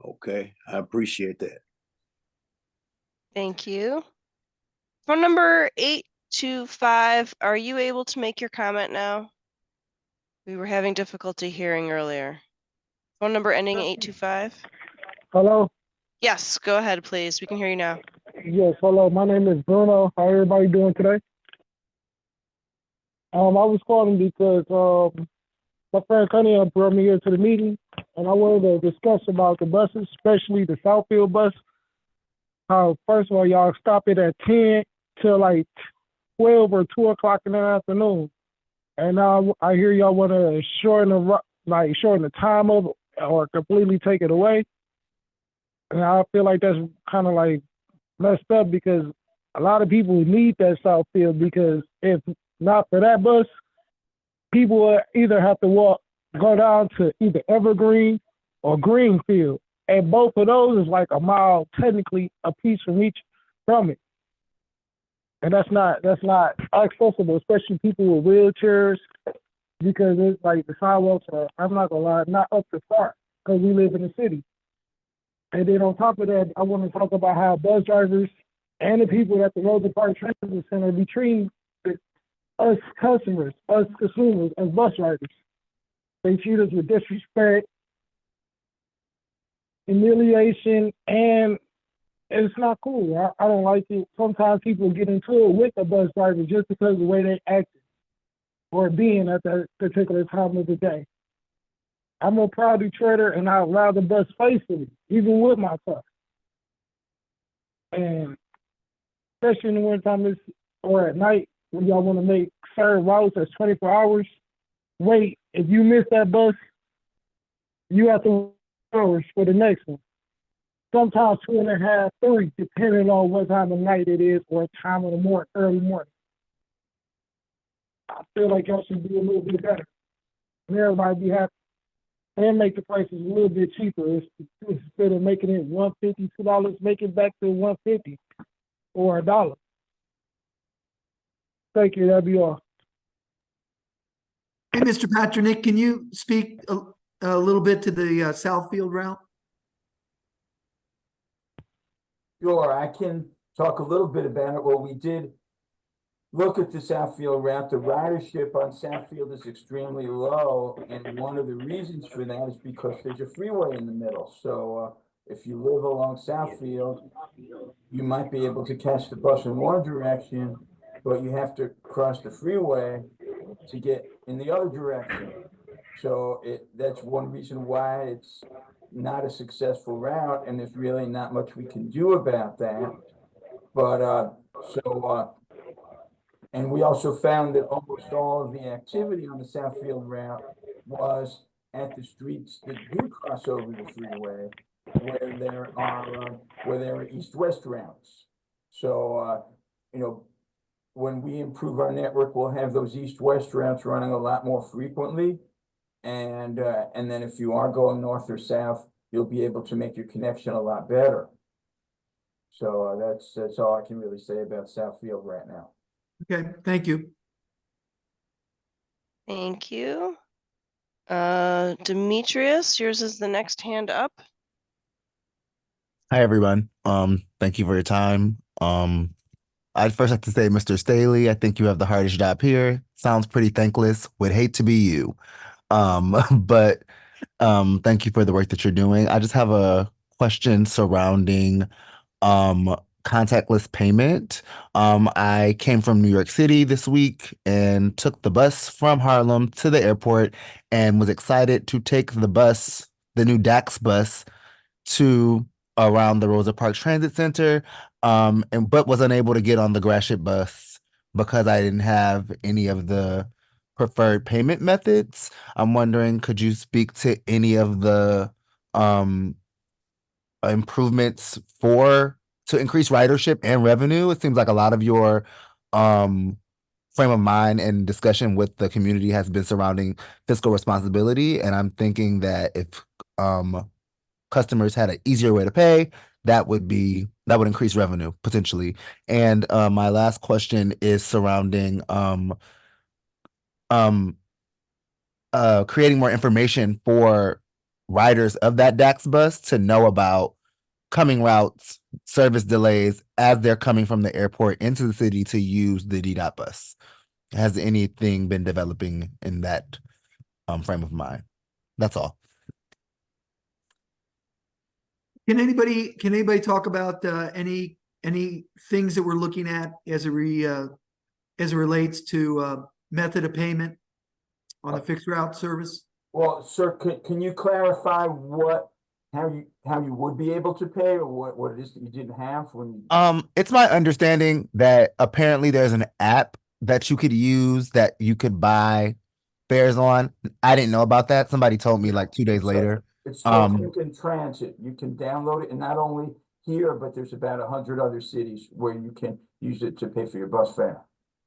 Okay, I appreciate that. Thank you. Phone number 825, are you able to make your comment now? We were having difficulty hearing earlier. Phone number ending 825. Hello? Yes, go ahead, please. We can hear you now. Yes, hello. My name is Bruno. How everybody doing today? I was calling because my friend Connie brought me here to the meeting, and I wanted to discuss about the buses, especially the Southfield bus. How, first of all, y'all stop it at 10 till like 12 or 2 o'clock in the afternoon. And now I hear y'all want to shorten the time of it or completely take it away. And I feel like that's kind of like messed up because a lot of people need that Southfield, because if not for that bus, people will either have to go down to either Evergreen or Greenfield. And both of those is like a mile technically a piece from it. And that's not accessible, especially people with wheelchairs, because it's like the sidewalks are, I'm not gonna lie, not up to par because we live in the city. And then on top of that, I want to talk about how bus drivers and the people at the Rosa Parks Transit Center be treating us customers, us consumers, as bus drivers. They treat us with disrespect, humiliation, and it's not cool. I don't like it. Sometimes people get into it with the bus driver just because of the way they acted or being at that particular time of the day. I'm a proud Detroiter, and I allow the bus faithfully, even with my car. And especially in the wintertime or at night, when y'all want to make certain routes that's 24 hours, wait, if you miss that bus, you have to wait hours for the next one. Sometimes 2.5, 3, depending on what time of night it is or time of the morning, early morning. I feel like y'all should be a little bit better. And everybody be happy. And make the prices a little bit cheaper. Instead of making it $1.50, $2, make it back to $1.50 or $1. Thank you. That'd be all. Hey, Mr. Patrick, can you speak a little bit to the Southfield route? Sure, I can talk a little bit about it. Well, we did look at the Southfield route. The ridership on Southfield is extremely low, and one of the reasons for that is because there's a freeway in the middle. So if you live along Southfield, you might be able to catch the bus in one direction, but you have to cross the freeway to get in the other direction. So that's one reason why it's not a successful route, and there's really not much we can do about that. But and we also found that almost all of the activity on the Southfield route was at the streets that do cross over the freeway, where there are east-west routes. So, you know, when we improve our network, we'll have those east-west routes running a lot more frequently. And then if you are going north or south, you'll be able to make your connection a lot better. So that's all I can really say about Southfield right now. Okay, thank you. Thank you. Demetrius, yours is the next hand up. Hi everyone. Thank you for your time. I'd first like to say, Mr. Staley, I think you have the hardest job here. Sounds pretty thankless. Would hate to be you. But thank you for the work that you're doing. I just have a question surrounding contactless payment. I came from New York City this week and took the bus from Harlem to the airport and was excited to take the bus, the new DAX bus, to around the Rosa Parks Transit Center, but was unable to get on the Gratiot bus because I didn't have any of the preferred payment methods. I'm wondering, could you speak to any of the improvements to increase ridership and revenue? It seems like a lot of your frame of mind and discussion with the community has been surrounding fiscal responsibility, and I'm thinking that if customers had an easier way to pay, that would increase revenue potentially. And my last question is surrounding creating more information for riders of that DAX bus to know about coming routes, service delays as they're coming from the airport into the city to use the DDOT bus. Has anything been developing in that frame of mind? That's all. Can anybody talk about any things that we're looking at as it relates to method of payment on the fixed route service? Well, sir, can you clarify how you would be able to pay, or what it is that you didn't have when you... It's my understanding that apparently there's an app that you could use that you could buy fares on. I didn't know about that. Somebody told me like 2 days later. It's Token Transit. You can download it, and not only here, but there's about 100 other cities where you can use it to pay for your bus fare.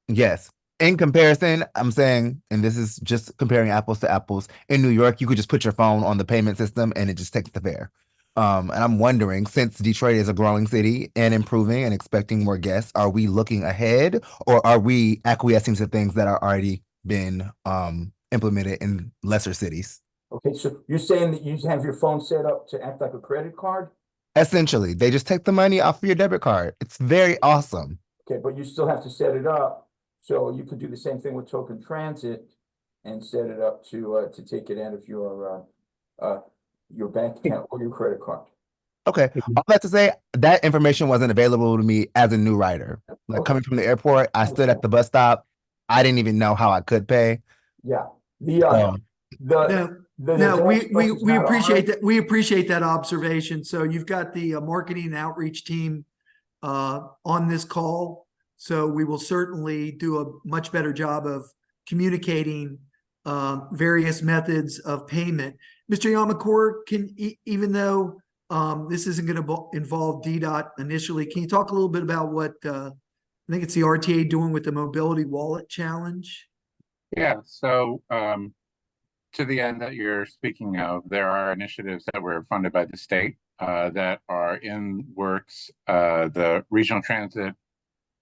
Yes. In comparison, I'm saying, and this is just comparing apples to apples, in New York, you could just put your phone on the payment system and it just takes the fare. And I'm wondering, since Detroit is a growing city and improving and expecting more guests, are we looking ahead, or are we acquiescing to things that are already been implemented in lesser cities? Okay, so you're saying that you have your phone set up to act like a credit card? Essentially, they just take the money off of your debit card. It's very awesome. Okay, but you still have to set it up. So you could do the same thing with Token Transit and set it up to take it out of your bank account or your credit card. Okay, all that to say, that information wasn't available to me as a new rider. Like coming from the airport, I stood at the bus stop. I didn't even know how I could pay. Yeah. We appreciate that. We appreciate that observation. So you've got the marketing and outreach team on this call. So we will certainly do a much better job of communicating various methods of payment. Mr. Yamakor, even though this isn't going to involve DDOT initially, can you talk a little bit about what I think it's the RTA doing with the Mobility Wallet Challenge? Yeah, so to the end that you're speaking of, there are initiatives that were funded by the state that are in works. The Regional Transit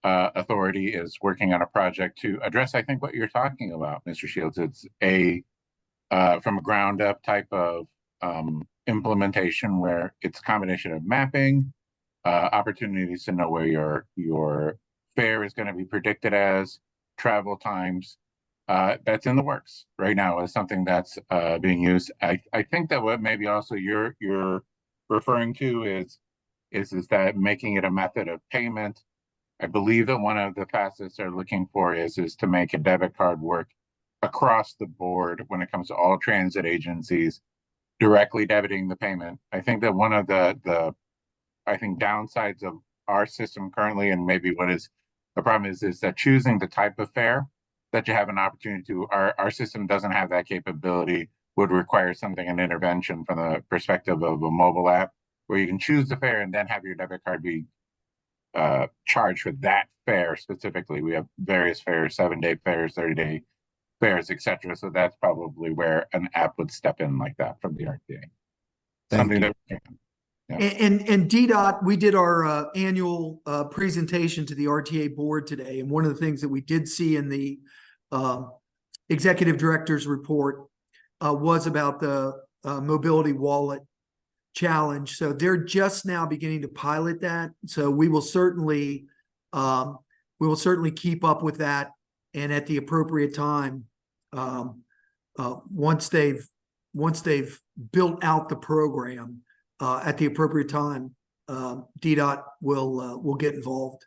Authority is working on a project to address, I think, what you're talking about, Mr. Shields. It's from a ground up type of implementation where it's a combination of mapping, opportunities to know where your fare is going to be predicted as, travel times. That's in the works right now as something that's being used. I think that what maybe also you're referring to is that making it a method of payment. I believe that one of the facets they're looking for is to make a debit card work across the board when it comes to all transit agencies, directly debiting the payment. I think that one of the I think downsides of our system currently, and maybe what is the problem is that choosing the type of fare that you have an opportunity to, our system doesn't have that capability, would require something, an intervention from the perspective of a mobile app where you can choose the fare and then have your debit card be charged for that fare specifically. We have various fares, 7-day fares, 30-day fares, etc. So that's probably where an app would step in like that from the RTA. Something that And DDOT, we did our annual presentation to the RTA board today. And one of the things that we did see in the executive director's report was about the mobility wallet challenge. So they're just now beginning to pilot that. So we will certainly keep up with that. And at the appropriate time, once they've built out the program, at the appropriate time, DDOT will get involved.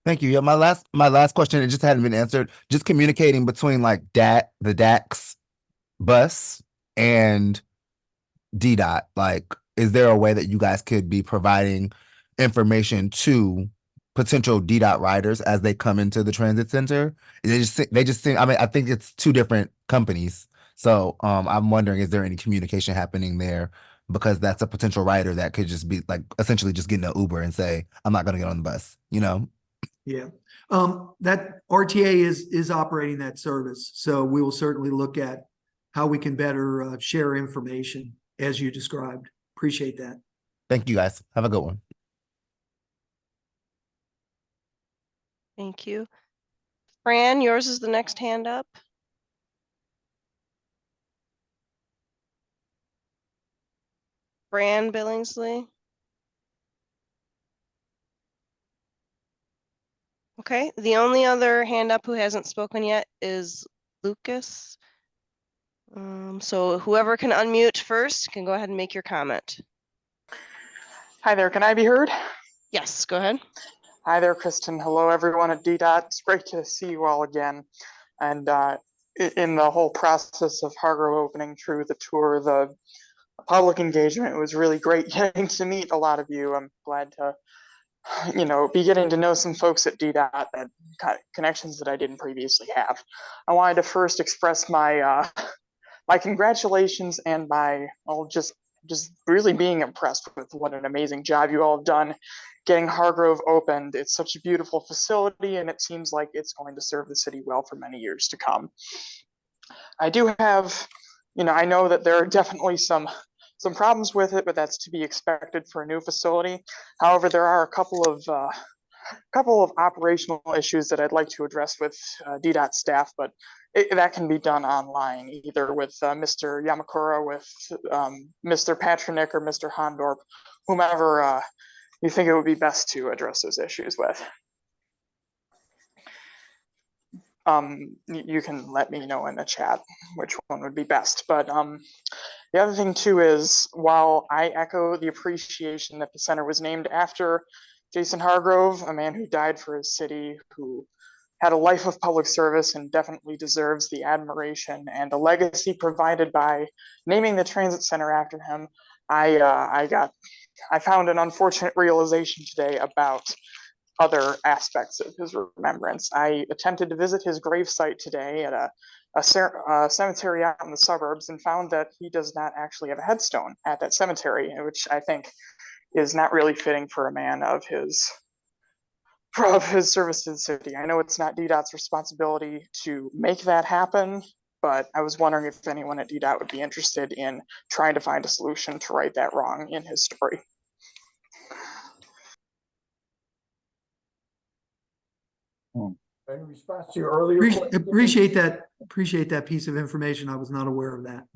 Thank you. Yeah, my last question, it just hadn't been answered. Just communicating between like the DAX bus and DDOT. Like, is there a way that you guys could be providing information to potential DDOT riders as they come into the transit center? They just seem, I mean, I think it's two different companies. So I'm wondering, is there any communication happening there? Because that's a potential rider that could just be like essentially just getting an Uber and say, I'm not going to get on the bus, you know? Yeah. That RTA is operating that service. So we will certainly look at how we can better share information as you described. Appreciate that. Thank you guys. Have a good one. Thank you. Fran, yours is the next hand up. Fran Billingsley. Okay, the only other hand up who hasn't spoken yet is Lucas. So whoever can unmute first can go ahead and make your comment. Hi there, can I be heard? Yes, go ahead. Hi there, Kristen. Hello, everyone at DDOT. It's great to see you all again. And in the whole process of Hargrove opening through the tour, the public engagement, it was really great getting to meet a lot of you. I'm glad to, be getting to know some folks at DDOT that connections that I didn't previously have. I wanted to first express my my congratulations and my just really being impressed with what an amazing job you all have done getting Hargrove opened. It's such a beautiful facility, and it seems like it's going to serve the city well for many years to come. I do have, I know that there are definitely some problems with it, but that's to be expected for a new facility. However, there are a couple of operational issues that I'd like to address with DDOT staff, but that can be done online, either with Mr. Yamakura, with Mr. Patronik, or Mr. Hondorp, whomever you think it would be best to address those issues with. You can let me know in the chat which one would be best. But the other thing too is, while I echo the appreciation that the center was named after Jason Hargrove, a man who died for his city, who had a life of public service and definitely deserves the admiration and the legacy provided by naming the transit center after him, I found an unfortunate realization today about other aspects of his remembrance. I attempted to visit his gravesite today at a cemetery out in the suburbs and found that he does not actually have a headstone at that cemetery, which I think is not really fitting for a man of his service to the city. I know it's not DDOT's responsibility to make that happen, but I was wondering if anyone at DDOT would be interested in trying to find a solution to right that wrong in his story. In response to your earlier question, Appreciate that piece of information. I was not aware of that.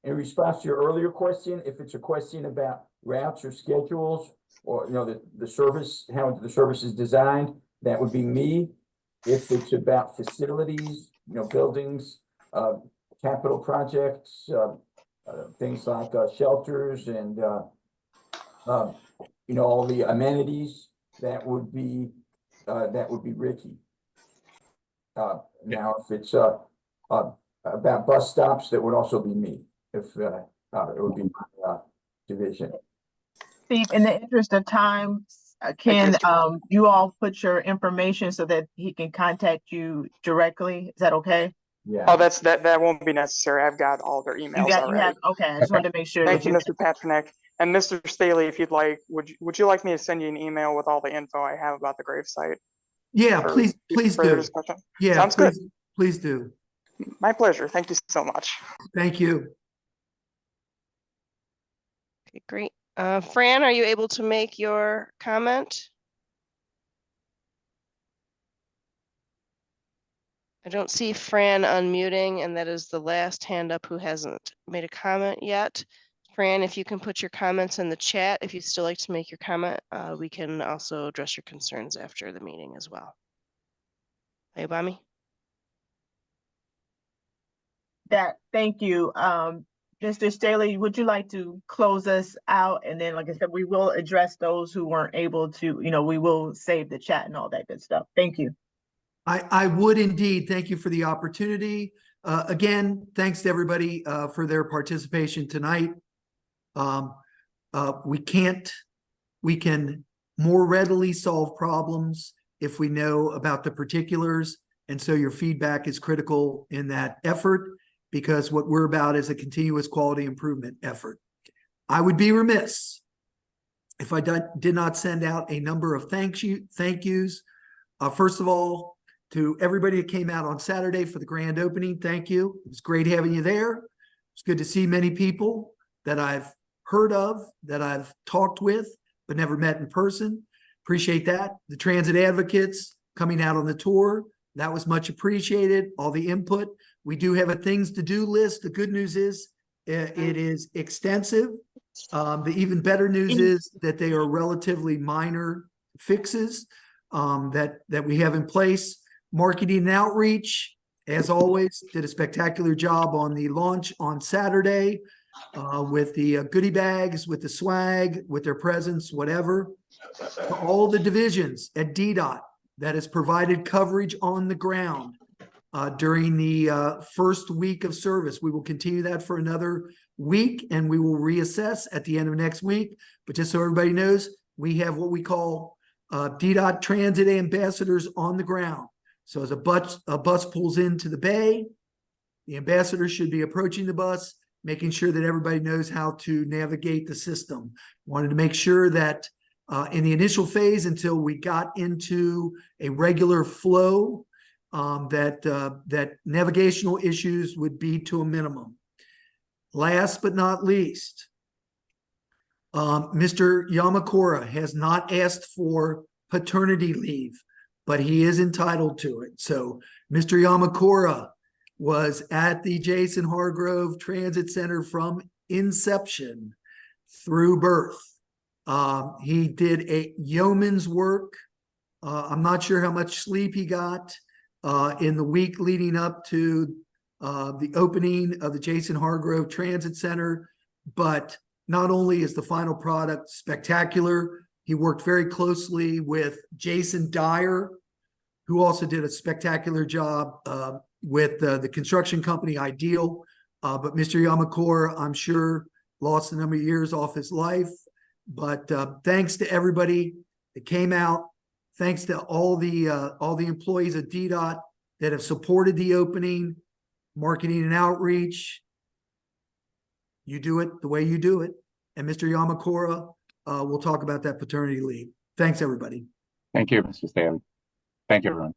in response to your earlier question, if it's a question about routes or schedules, or the service, how the service is designed, that would be me. If it's about facilities, buildings, capital projects, things like shelters and all the amenities, that would be Ricky. Now, if it's about bus stops, that would also be me. if, it would be my, division. Steve, in the interest of time, can you all put your information so that he can contact you directly? Is that okay? Yeah. Oh, that won't be necessary. I've got all their emails You have, already. okay, I just wanted to make sure Thank that you, you, Mr. Patrick. And Mr. Staley, if you'd like, would you like me to send you an email with all the info I have about the gravesite? Yeah, for please further do. discussion? Yeah, Sounds good. please do. My pleasure. Thank you so much. Thank you. Okay, great. Fran, are you able to make your comment? I don't see Fran unmuting, and that is the last hand up who hasn't made a comment yet. Fran, if you can put your comments in the chat, if you'd still like to make your comment, we can also address your concerns after the meeting as well. Ayobami? thank you. Mr. Staley, would you like to close us out? And then, like I said, we will address those who weren't able to, we will save the chat and all that good stuff. Thank you. I would indeed. Thank you for the opportunity. Again, thanks to everybody for their participation tonight. We can more readily solve problems if we know about the particulars. And so your feedback is critical in that effort, because what we're about is a continuous quality improvement effort. I would be remiss if I did not send out a number of thank yous. First of all, to everybody that came out on Saturday for the grand opening, thank you. It was great having you there. It's good to see many people that I've heard of, that I've talked with, but never met in person. Appreciate that. The transit advocates coming out on the tour, that was much appreciated. All the input. We do have a things to do list. The good news is it is extensive. The even better news is that they are relatively minor fixes that we have in place. Marketing and outreach, as always, did a spectacular job on the launch on Saturday with the goodie bags, with the swag, with their presence, whatever. All the divisions at DDOT that has provided coverage on the ground during the first week of service. We will continue that for another week, and we will reassess at the end of next week. But just so everybody knows, we have what we call DDOT transit ambassadors on the ground. So as a bus pulls into the bay, the ambassador should be approaching the bus, making sure that everybody knows how to navigate the system. Wanted to make sure that in the initial phase, until we got into a regular flow, that navigational issues would be to a minimum. Last but not least, Mr. Yamakura has not asked for paternity leave, but he is entitled to it. So Mr. Yamakura was at the Jason Hargrove Transit Center from inception through birth. He did a yeoman's work. I'm not sure how much sleep he got in the week leading up to the opening of the Jason Hargrove Transit Center, but not only is the final product spectacular, he worked very closely with Jason Dyer, who also did a spectacular job with the construction company Ideal. But Mr. Yamakura, I'm sure, lost a number of years off his life. But thanks to everybody that came out. Thanks to all the employees at DDOT that have supported the opening, marketing and outreach. You do it the way you do it. And Mr. Yamakura, we'll talk about that paternity leave. Thanks, everybody. Thank you, Mr. Staley. Thank you, everyone.